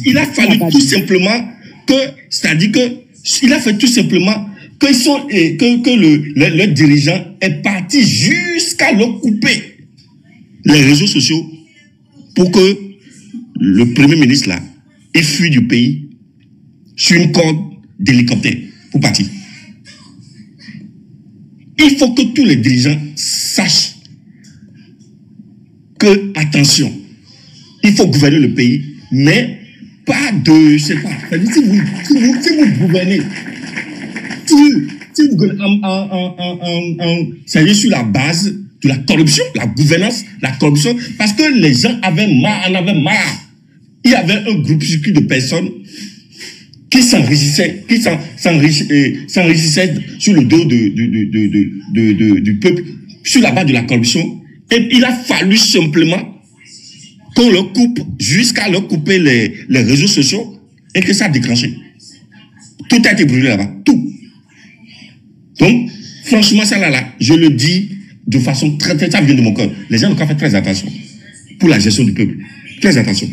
Il a fallu tout simplement que, c'est-à-dire que, il a fait tout simplement que le dirigeant est parti jusqu'à le couper les réseaux sociaux pour que le premier ministre là, il fuit du pays sur une corde d'hélicoptère pour partir. Il faut que tous les dirigeants sachent que, attention, il faut gouverner le pays, mais pas de, je sais pas, si vous gouvernez, si vous gouvernez c'est sur la base de la corruption, la gouvernance, la corruption, parce que les gens en avaient marre. Il y avait un groupuscule de personnes qui s'enrichissaient sur le dos du peuple, sur la base de la corruption. Et il a fallu simplement qu'on leur coupe, jusqu'à leur couper les réseaux sociaux, et que ça a déclenché. Tout a été brûlé là-bas, tout. Donc, franchement, ça là, je le dis de façon très, ça vient de mon cœur. Les gens doivent faire très attention pour la gestion du peuple. Très attention.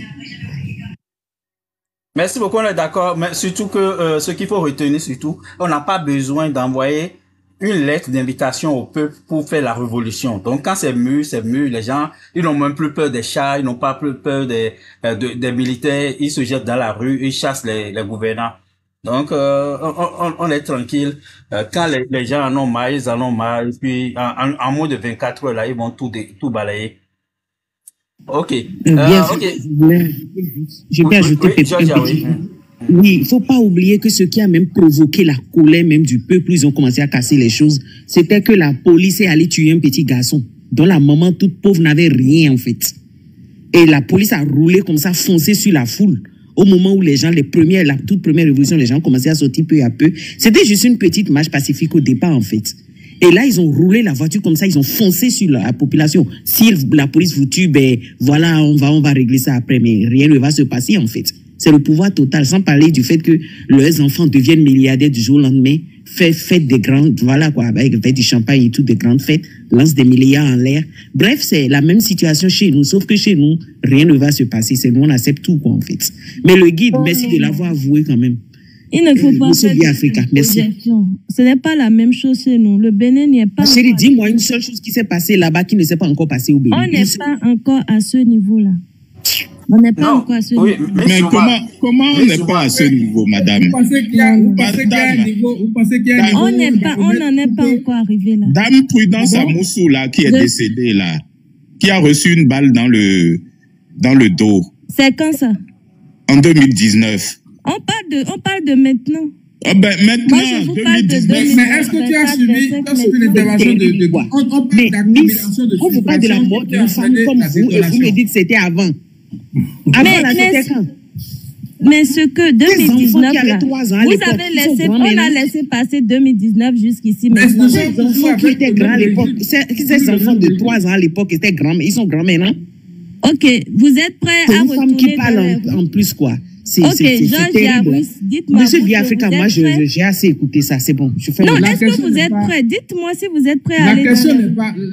Merci beaucoup, on est d'accord, mais surtout que ce qu'il faut retenir, surtout, on n'a pas besoin d'envoyer une lettre d'invitation au peuple pour faire la révolution. Donc quand c'est mûr, les gens, ils n'ont même plus peur des chats, ils n'ont pas plus peur des militaires, ils se jettent dans la rue, ils chassent les gouvernants. Donc on est tranquille. Quand les gens en ont marre, ils en ont marre, et puis en moins de 24 heures, là, ils vont tout balayer. Ok. Ok. Je peux ajouter Oui, il faut pas oublier que ce qui a même provoqué la colère même du peuple, ils ont commencé à casser les choses, c'était que la police est allée tuer un petit garçon dont la maman toute pauvre n'avait rien en fait. Et la police a roulé comme ça, foncé sur la foule. Au moment où les gens, la toute première révolution, les gens commençaient à sortir peu à peu. C'était juste une petite marche pacifique au départ en fait. Et là, ils ont roulé la voiture comme ça, ils ont foncé sur la population. Si la police vous tue, ben voilà, on va régler ça après, mais rien ne va se passer en fait. C'est le pouvoir total, sans parler du fait que leurs enfants deviennent milliardaires du jour au lendemain, fêtent des grandes, voilà quoi, avec du champagne et tout, des grandes fêtes, lancent des milliards en l'air. Bref, c'est la même situation chez nous, sauf que chez nous, rien ne va se passer. C'est nous, on accepte tout quoi en fait. Mais le guide, merci de l'avoir avoué quand même. Il ne faut pas faire Africa. Merci. Ce n'est pas la même chose chez nous. Le Bénin n'y est pas. Chérie, dis-moi une seule chose qui s'est passée là-bas qui ne s'est pas encore passée au Bénin. On n'est pas encore à ce niveau-là. On n'est pas encore à ce niveau. Mais comment on n'est pas à ce niveau, madame? Vous pensez qu'il y a un niveau? On n'en est pas encore arrivé là. Dame Prudence Amoussou, là, qui est décédée, là, qui a reçu une balle dans le dos. C'est quand ça? En 2019. On parle de maintenant. Oh ben maintenant, moi, je vous parle de 2019. Mais est-ce que tu as suivi l'intervention de quoi? On parle d'accumulation de on vous parle de la mort d'une femme comme vous et vous me dites que c'était avant. Mais ce que 2019 là, on a laissé passer 2019 jusqu'ici. Mais ces enfants qui étaient grands à l'époque, ces enfants de 3 ans à l'époque étaient grands, mais ils sont grands maintenant. Ok, vous êtes prêts à retourner? C'est une femme qui parle en plus quoi. Ok, Georges Yarouis, dites-moi. Monsieur Biafrica, moi j'ai assez écouté ça, c'est bon. Non, est-ce que vous êtes prêts? Dites-moi si vous êtes prêts à aller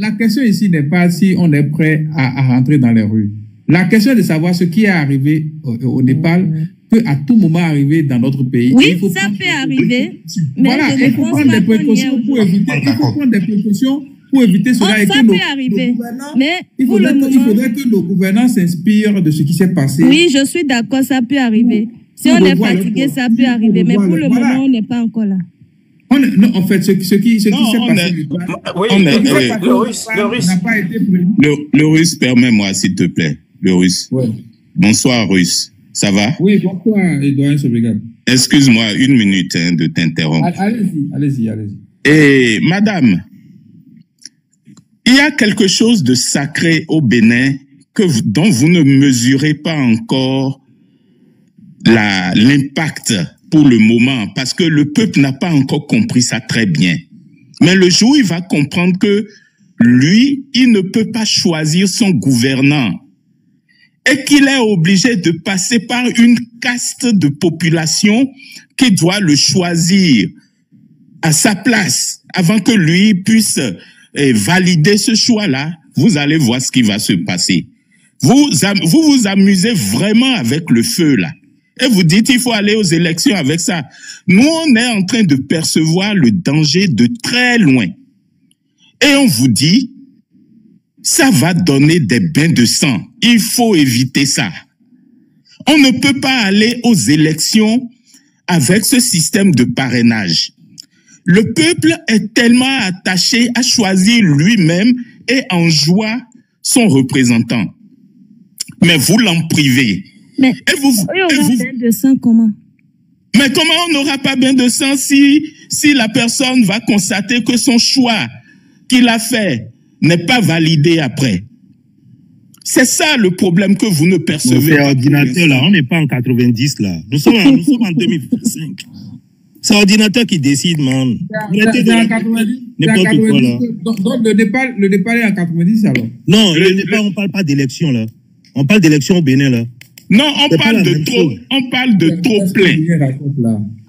La question ici n'est pas si on est prêt à rentrer dans les rues. La question est de savoir ce qui est arrivé au Népal peut à tout moment arriver dans notre pays. Oui, ça peut arriver. Voilà, il faut prendre des précautions pour éviter. Il faut prendre des précautions pour éviter cela. Ça peut arriver. Mais il faudrait que nos gouvernants s'inspirent de ce qui s'est passé. Oui, je suis d'accord, ça peut arriver. Si on est fatigué, ça peut arriver. Mais pour le moment, on n'est pas encore là. Non, en fait, ce qui s'est passé. Le russe, permets-moi, s'il te plaît. Le russe. Ouais. Bonsoir, russe. Ça va? Oui, bonsoir, Edouard Sobegab. Excuse-moi, 1 minute de t'interrompre. Allez-y. Et madame, il y a quelque chose de sacré au Bénin dont vous ne mesurez pas encore l'impact pour le moment, parce que le peuple n'a pas encore compris ça très bien. Mais le jour où il va comprendre que lui, il ne peut pas choisir son gouvernant et qu'il est obligé de passer par une caste de population qui doit le choisir à sa place avant que lui puisse valider ce choix-là, vous allez voir ce qui va se passer. Vous vous amusez vraiment avec le feu, là. Et vous dites, il faut aller aux élections avec ça. Nous, on est en train de percevoir le danger de très loin. Et on vous dit, ça va donner des bains de sang. Il faut éviter ça. On ne peut pas aller aux élections avec ce système de parrainage. Le peuple est tellement attaché à choisir lui-même et en joie son représentant. Mais vous l'en privez. Mais bain de sang comment? Mais comment on n'aura pas bain de sang si la personne va constater que son choix qu'il a fait n'est pas validé après? C'est ça le problème que vous ne percevez pas. C'est ordinateur là, on n'est pas en 90 là. Nous sommes en 2025. C'est l'ordinateur qui décide, man. N'importe quoi là. Donc le départ est en 90 alors? Non, le départ, on ne parle pas d'élection là. On parle d'élection au Bénin là. Non, on parle de trop plein.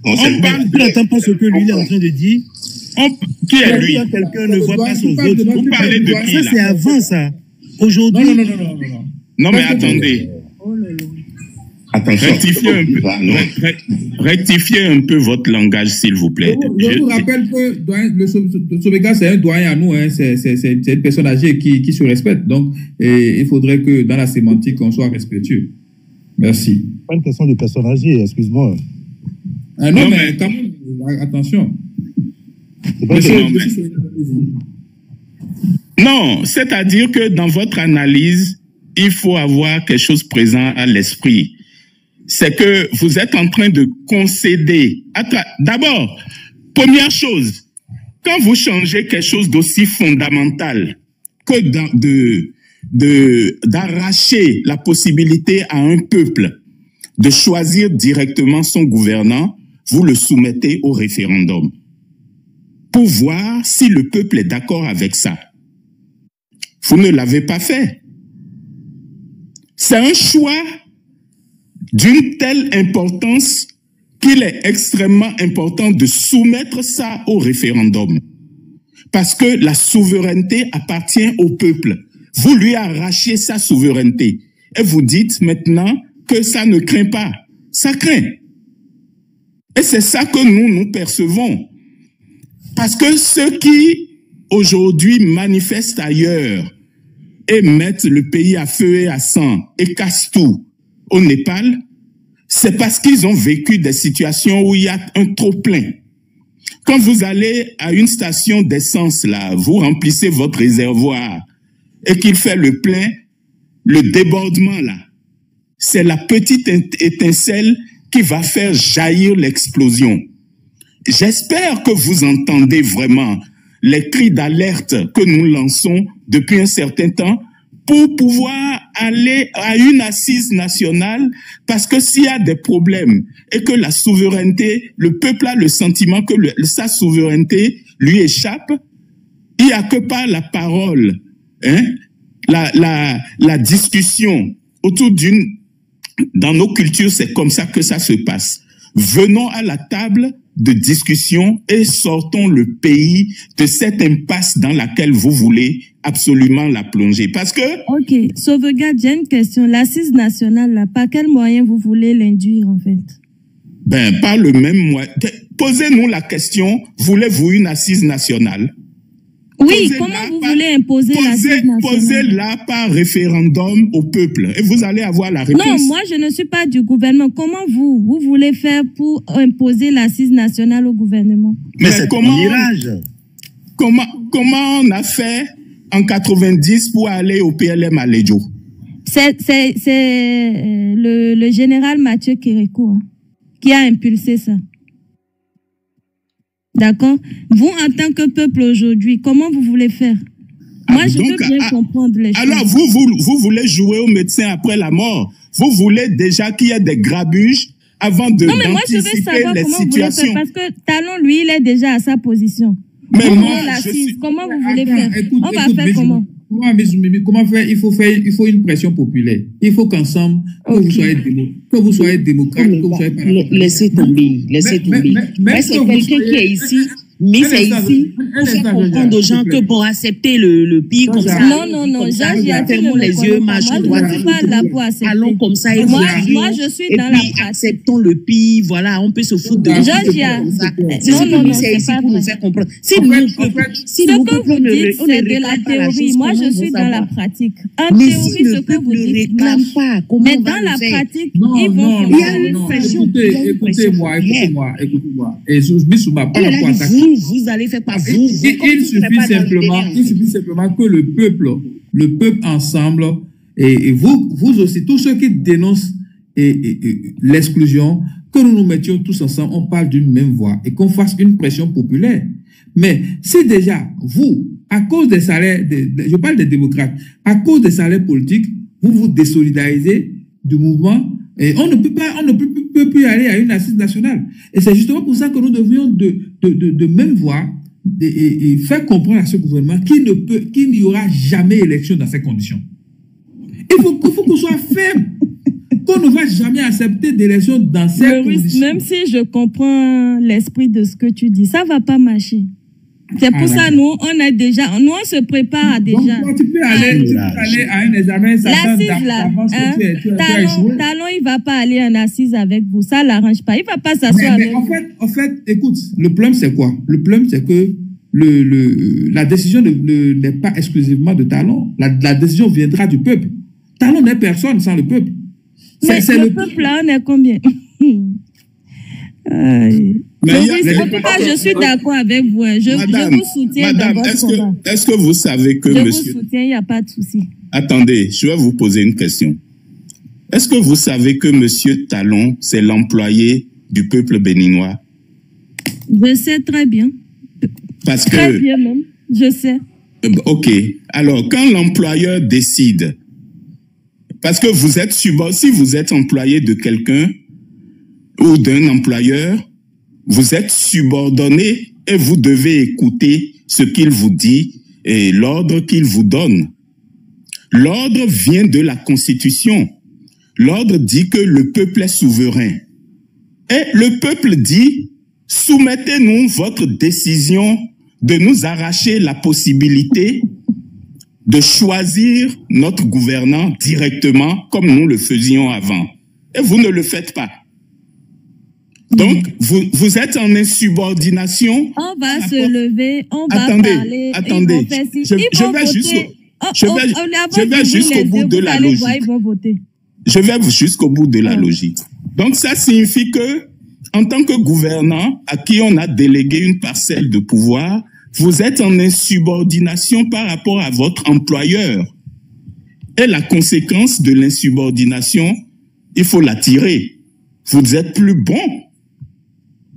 On parle. Tu n'entends pas ce que lui est en train de dire? Qui est lui? Quelqu'un ne voit pas son vote. Vous parlez de qui là? Ça c'est avant ça. Aujourd'hui. Non mais attendez. Attention. Rectifiez un peu votre langage, s'il vous plaît. Je vous rappelle que le Sobeka, c'est un doyen à nous. Hein. C'est une personne âgée qui se respecte. Donc, il faudrait que dans la sémantique, on soit respectueux. Merci. Pas une question de personne âgée, excuse-moi. Non, mais quand même, attention. Non, c'est-à-dire que dans votre analyse, il faut avoir quelque chose présent à l'esprit. C'est que vous êtes en train de concéder. D'abord, première chose, quand vous changez quelque chose d'aussi fondamental que d'arracher la possibilité à un peuple de choisir directement son gouvernant, vous le soumettez au référendum pour voir si le peuple est d'accord avec ça. Vous ne l'avez pas fait. C'est un choix d'une telle importance qu'il est extrêmement important de soumettre ça au référendum. Parce que la souveraineté appartient au peuple. Vous lui arrachez sa souveraineté. Et vous dites maintenant que ça ne craint pas. Ça craint. Et c'est ça que nous percevons. Parce que ceux qui, aujourd'hui, manifestent ailleurs et mettent le pays à feu et à sang et cassent tout au Népal, c'est parce qu'ils ont vécu des situations où il y a un trop-plein. Quand vous allez à une station d'essence, là, vous remplissez votre réservoir et qu'il fait le plein, le débordement, là, c'est la petite étincelle qui va faire jaillir l'explosion. J'espère que vous entendez vraiment les cris d'alerte que nous lançons depuis un certain temps pour pouvoir aller à une assise nationale, parce que s'il y a des problèmes et que la souveraineté, le peuple a le sentiment que sa souveraineté lui échappe, il n'y a que par la parole, hein, la discussion autour dans nos cultures, c'est comme ça que ça se passe. Venons à la table de discussion et sortons le pays de cette impasse dans laquelle vous voulez absolument la plonger. Parce que... Ok, Sauvegarde, j'ai une question. L'assise nationale, là, par quel moyen vous voulez l'induire, en fait? Ben, par le même moyen. Posez-nous la question, voulez-vous une assise nationale? Oui, comment vous voulez imposer l'assise nationale? Posez-la par référendum au peuple et vous allez avoir la réponse. Non, moi je ne suis pas du gouvernement. Comment vous voulez faire pour imposer l'assise nationale au gouvernement? Mais c'est comment on a fait en 90 pour aller au PLM à Ledjo? C'est le général Mathieu Kérékou qui a impulsé ça. D'accord? Vous, en tant que peuple aujourd'hui, comment vous voulez faire? Moi, je veux bien comprendre les choses. Alors, vous voulez jouer au médecin après la mort. Vous voulez déjà qu'il y ait des grabuges avant de non, mais moi, je veux savoir comment vous voulez faire, parce que Talon, lui, il est déjà à sa position. Mais moi, comment vous voulez faire? On va faire comment? Comment faire? Il faut une pression populaire. Il faut qu'ensemble, que vous soyez démocrate, que vous soyez laissez tomber. Mais c'est quelqu'un qui est ici. Mais c'est ici pour faire comprendre aux gens que pour accepter le pire comme ça. Non, fermons les yeux, marchons droit. Allons comme ça et moi, je suis dans la pratique. Acceptons le pire, voilà, on peut se foutre de Georgia. Non, c'est ici pour nous faire comprendre. Si ce que vous dites, c'est de la théorie. Moi, je suis dans la pratique. En théorie, ce que vous dites, mais dans la pratique, ils vont... Écoutez-moi. Et Bissouma, par rapport à ça, qui vous allez faire quoi? Il suffit simplement que le peuple ensemble, et vous aussi, tous ceux qui dénoncent l'exclusion, que nous nous mettions tous ensemble, on parle d'une même voix et qu'on fasse une pression populaire. Mais si déjà, vous, à cause des salaires, je parle des démocrates, à cause des salaires politiques, vous vous désolidarisez du mouvement et on ne peut plus aller à une assise nationale. Et c'est justement pour ça que nous devrions de même voix et faire comprendre à ce gouvernement qu'il n'y aura jamais élection dans ces conditions. Il faut qu'on soit ferme. Qu'on ne va jamais accepter d'élection dans ces conditions. Même si je comprends l'esprit de ce que tu dis, ça ne va pas marcher. C'est pour ça, nous, on se prépare déjà. Donc, tu peux aller à un examen, l'assise, là, Talon, il ne va pas aller en assise avec vous. Ça ne l'arrange pas. Il ne va pas s'asseoir avec vous. En fait, écoute, le problème, c'est quoi? Le problème, c'est que la décision n'est pas exclusivement de Talon. La décision viendra du peuple. Talon n'est personne sans le peuple. Mais le peuple, là, on est combien? En tout cas, je suis d'accord avec vous. Je vous soutiens dans votre combat. Est-ce que vous savez que monsieur... Je vous soutiens, il n'y a pas de souci. Attendez, je vais vous poser une question. Est-ce que vous savez que monsieur Talon, c'est l'employé du peuple béninois? Je sais très bien. Très bien même, je sais. Ok. Alors, quand l'employeur décide, parce que si vous êtes employé de quelqu'un ou d'un employeur, vous êtes subordonné et vous devez écouter ce qu'il vous dit et l'ordre qu'il vous donne. L'ordre vient de la Constitution. L'ordre dit que le peuple est souverain. Et le peuple dit, soumettez-nous votre décision de nous arracher la possibilité de choisir notre gouvernant directement comme nous le faisions avant. Et vous ne le faites pas. Donc, vous êtes en insubordination. On va se lever, on va parler. Attendez, je vais jusqu'au bout de la logique. Je vais jusqu'au bout de la logique. Donc, ça signifie que, en tant que gouvernant à qui on a délégué une parcelle de pouvoir, vous êtes en insubordination par rapport à votre employeur. Et la conséquence de l'insubordination, il faut la tirer. Vous êtes plus bon.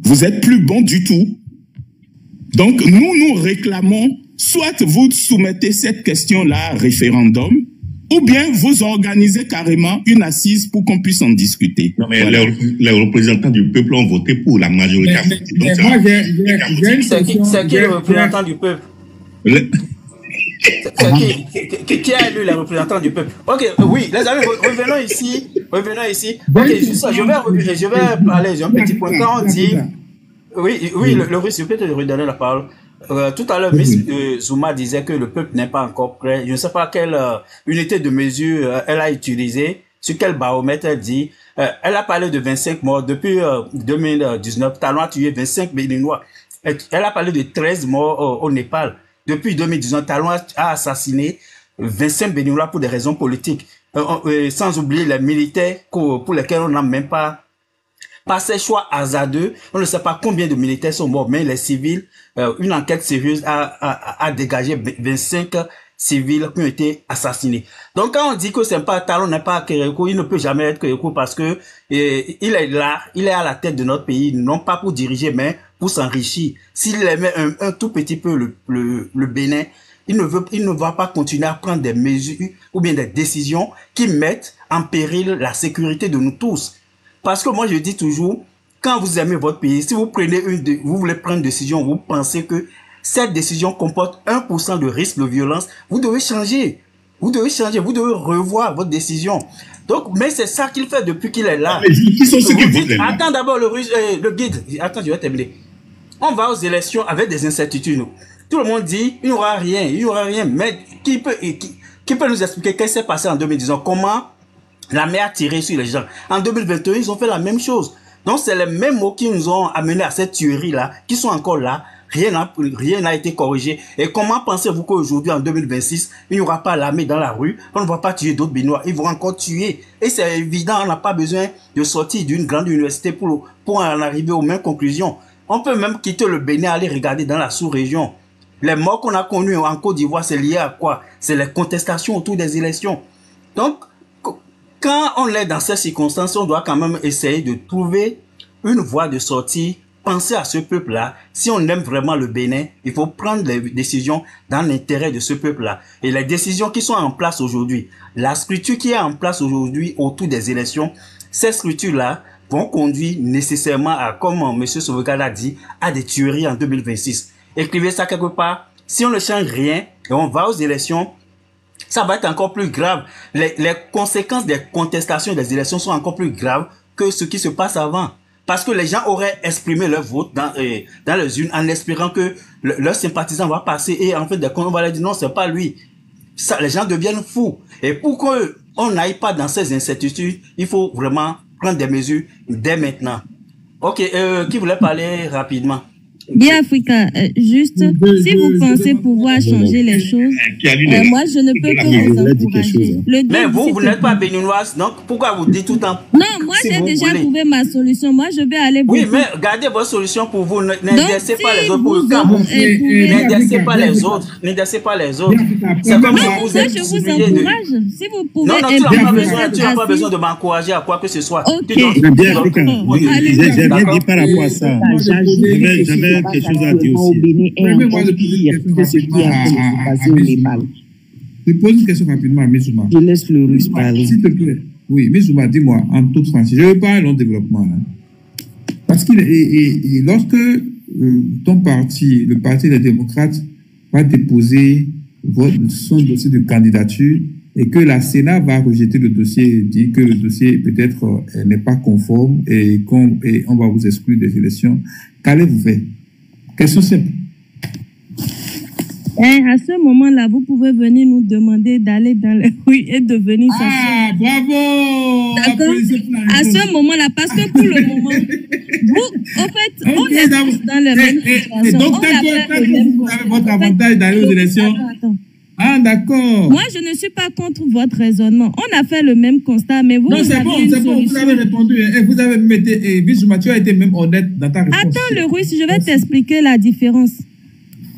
Vous êtes plus bon du tout. Donc, nous réclamons, soit vous soumettez cette question-là à référendum, ou bien vous organisez carrément une assise pour qu'on puisse en discuter. Non, mais voilà. les représentants du peuple ont voté pour la majorité. C'est qui le représentant du peuple? Qui a élu les représentants du peuple? Ok, oui, les amis, revenons ici. Ok, je vais parler d'un petit point. Quand on dit... Oui, le russe, je peux te redonner la parole. Tout à l'heure, Miss Zuma disait que le peuple n'est pas encore prêt. Je ne sais pas quelle unité de mesure elle a utilisée, sur quel baromètre elle dit. Elle a parlé de 25 morts. Depuis 2019, Talon a tué 25 Béninois. Elle a parlé de 13 morts au Népal. Depuis 2019, Talon a assassiné 25 Béninois pour des raisons politiques. Sans oublier les militaires pour lesquels on n'a même pas... Par ces choix hasardeux, on ne sait pas combien de militaires sont morts, mais les civils, une enquête sérieuse a dégagé 25 civils qui ont été assassinés. Donc quand on dit que c'est pas Talon n'est pas Kérékou, il ne peut jamais être Kérékou parce que il est là, il est à la tête de notre pays, non pas pour diriger, mais pour s'enrichir. S'il aimait un tout petit peu le Bénin, il ne va pas continuer à prendre des mesures ou bien des décisions qui mettent en péril la sécurité de nous tous. Parce que moi, je dis toujours, quand vous aimez votre pays, si vous vous voulez prendre une décision, vous pensez que cette décision comporte 1% de risque de violence, vous devez changer. Vous devez revoir votre décision. Donc, mais c'est ça qu'il fait depuis qu'il est là. Qui sont ceux qui votent? Attends d'abord le guide. Attends, je vais terminer. On va aux élections avec des incertitudes. Tout le monde dit, il n'y aura rien. Mais qui peut nous expliquer qu'est-ce qui s'est passé en 2019? Comment la mer a tiré sur les gens. En 2021, ils ont fait la même chose. Donc, c'est les mêmes mots qui nous ont amenés à cette tuerie-là, qui sont encore là. Rien n'a été corrigé. Et comment pensez-vous qu'aujourd'hui, en 2026, il n'y aura pas l'armée dans la rue? On ne va pas tuer d'autres Béninois. Ils vont encore tuer. Et c'est évident, on n'a pas besoin de sortir d'une grande université pour en arriver aux mêmes conclusions. On peut même quitter le Bénin, aller regarder dans la sous-région. Les morts qu'on a connus en Côte d'Ivoire, c'est lié à quoi? C'est les contestations autour des élections. Donc, quand on est dans ces circonstances, on doit quand même essayer de trouver une voie de sortie. Penser à ce peuple-là. Si on aime vraiment le Bénin, il faut prendre des décisions dans l'intérêt de ce peuple-là. Et les décisions qui sont en place aujourd'hui, la structure qui est en place aujourd'hui autour des élections, ces structures-là vont conduire nécessairement à, comme M. Sauvegarde a dit, à des tueries en 2026. Écrivez ça quelque part. Si on ne change rien et on va aux élections, ça va être encore plus grave. Les conséquences des contestations des élections sont encore plus graves que ce qui se passe avant. Parce que les gens auraient exprimé leur vote dans les urnes en espérant que leurs sympathisants vont passer et en fait, on va leur dire non, c'est pas lui. Ça, les gens deviennent fous. Et pour qu'on n'aille pas dans ces incertitudes, il faut vraiment prendre des mesures dès maintenant. Ok, qui voulait parler rapidement? Bien Africa, juste, si vous pensez pouvoir changer les choses, moi je ne peux que vous encourager. Mais vous n'êtes pas béninoise, donc pourquoi vous dites tout le temps? Non, moi j'ai déjà trouvé ma solution, moi je vais aller... Oui, mais gardez votre solution pour vous, n'exercez pas les autres pour le camp. N'exercez pas les autres, n'exercez pas les autres. C'est comme si vous êtes... Je vous encourage, si vous pouvez... Non, tu n'as pas besoin de m'encourager à quoi que ce soit. Ok. Bien Africa, j'ai rien dit par rapport à ça. J'avais quelque chose à dire aussi. Je pose une question rapidement à Mizouma. Je laisse le russe parler. S'il te plaît. Oui, Mizouma, dis-moi, en toute franchise, je ne veux pas un long développement. Hein. Parce que lorsque ton parti, le Parti des démocrates, va déposer son dossier de candidature et que la Sénat va rejeter le dossier, dit que le dossier peut-être n'est pas conforme et on va vous exclure des élections, qu'allez-vous faire? Question simple. À ce moment-là, vous pouvez venir nous demander d'aller dans les rues et de venir s'asseoir. Ah, bravo! D'accord? À ce moment-là, parce que pour le moment, vous, en fait, on est tous dans le même situation. Et donc, vous avez votre avantage d'aller aux élections. Ah, d'accord. Moi, je ne suis pas contre votre raisonnement. On a fait le même constat, mais vous, non, c'est bon, vous avez répondu. Et vous avez même été, Bissouma, tu as été même honnête dans ta réponse. Attends, le russe, je vais t'expliquer la différence.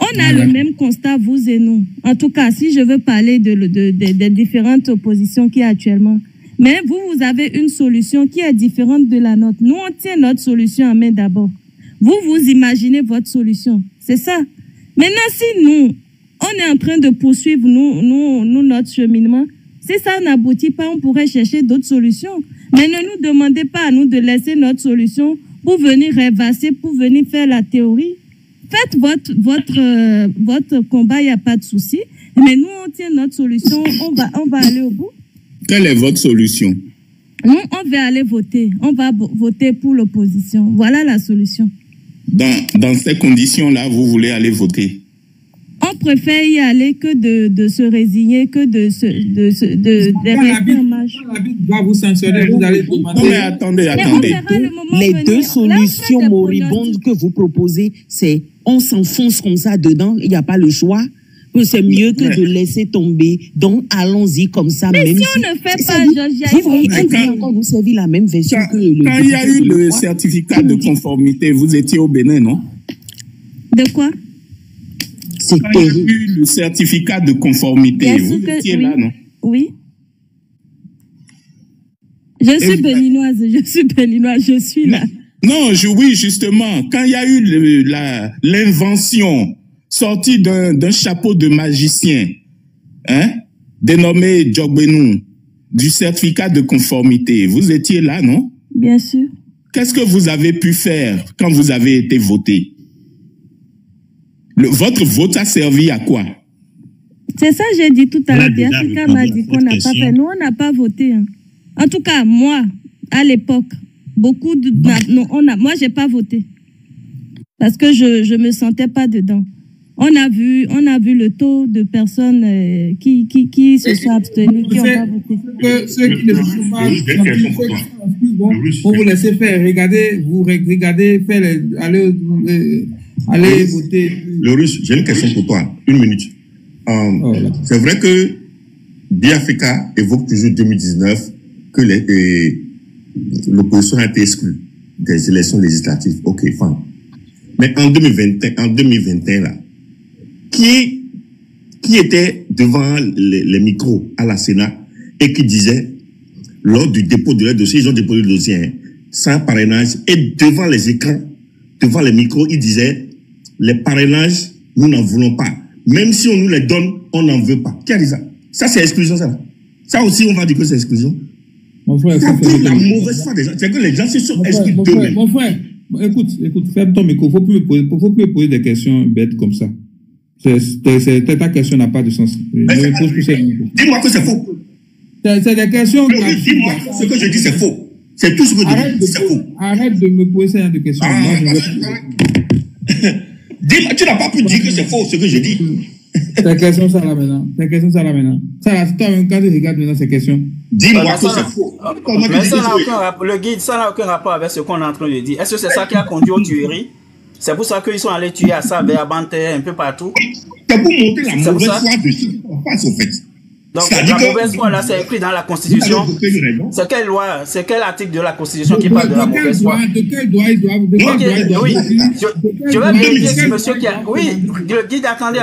On a le même constat, vous et nous. En tout cas, si je veux parler des différentes oppositions qu'il y a actuellement. Mais vous avez une solution qui est différente de la nôtre. Nous, on tient notre solution en main d'abord. Vous imaginez votre solution. C'est ça. Maintenant, si nous, on est en train de poursuivre notre cheminement, si ça n'aboutit pas, on pourrait chercher d'autres solutions. Mais ne nous demandez pas à nous de laisser notre solution pour venir rêvasser, pour venir faire la théorie. Faites votre combat, il n'y a pas de souci. Mais nous, on tient notre solution, on va aller au bout. Quelle est votre solution? Nous, on va aller voter. On va voter pour l'opposition. Voilà la solution. Dans ces conditions-là, vous voulez aller voter? On préfère y aller que de se résigner, que de rester en marche. Va vous sanctionner, vous allez demander. Non, mais attendez. Les deux solutions moribondes que vous proposez, c'est on s'enfonce comme ça dedans, il n'y a pas le choix. C'est mieux que de laisser tomber. Donc, allons-y comme ça. Mais même si on ne fait pas, vous voyez, encore vous servir la même version que le... Quand il y a eu le certificat de conformité, vous étiez au Bénin, non? De quoi? Quand il y a eu le certificat de conformité, vous étiez là, non? Oui. Je suis béninoise, je suis là. Non, oui, justement, quand il y a eu l'invention sortie d'un chapeau de magicien, dénommé Djogbenou, du certificat de conformité, vous étiez là, non? Bien sûr. Qu'est-ce que vous avez pu faire quand vous avez été voté? Votre vote a servi à quoi? C'est ça que j'ai dit tout à l'heure. Africa m'a dit qu'on n'a pas fait. Nous, on n'a pas voté. Hein. En tout cas, moi, à l'époque, moi, j'ai pas voté. Parce que je me sentais pas dedans. On a vu le taux de personnes qui se sont abstenues, qui n'ont pas voté. Ceux qui ne se sont pas on vous laisse faire. Regardez, allez voter. Le russe, j'ai une question pour toi. Une minute. C'est vrai que Biafrica évoque toujours 2019 que l'opposition a été exclue des élections législatives. Ok, fine. Mais en 2021 là, qui était devant les micros à la Sénat et qui disait, lors du dépôt de leur dossier, ils ont déposé le dossier, hein, sans parrainage, et devant les écrans, devant les micros, ils disaient, les parrainages, nous n'en voulons pas. Même si on nous les donne, on n'en veut pas. Qui a dit ça? Ça, c'est exclusion, ça. Ça aussi, on va dire que c'est exclusion. Mon frère, ça prouve la mauvaise foi des gens. C'est que les gens se sont exclus d'eux-mêmes. Mon frère, écoute, ferme ton micro. Faut plus me poser des questions bêtes comme ça. Ta question n'a pas de sens. Dis-moi que c'est faux. C'est des questions. Dis-moi ce que je dis, c'est faux. C'est tout ce que je dis, c'est faux. Arrête de me poser ces questions. Dis-moi, tu n'as pas pu dire que c'est faux ce que je dis. Ta question, ça là maintenant. Ça là, toi, quand tu regardes maintenant ces questions. Dis-moi que c'est faux. Mais ça n'a aucun rapport. Le guide, ça n'a aucun rapport avec ce qu'on est en train de dire. Est-ce que c'est ça qui a conduit aux tueries? C'est pour ça qu'ils sont allés tuer à Sabé, à Banté, un peu partout. C'est pour montrer la mauvaise foi de ceux qui en face, au fait. Donc la mauvaise foi, là, c'est écrit dans la Constitution. C'est quelle loi, c'est quel article de la Constitution qui parle de la mauvaise foi? De quel droit ils doivent... Oui, je vais vérifier si monsieur qui a... Oui, le guide, attendez.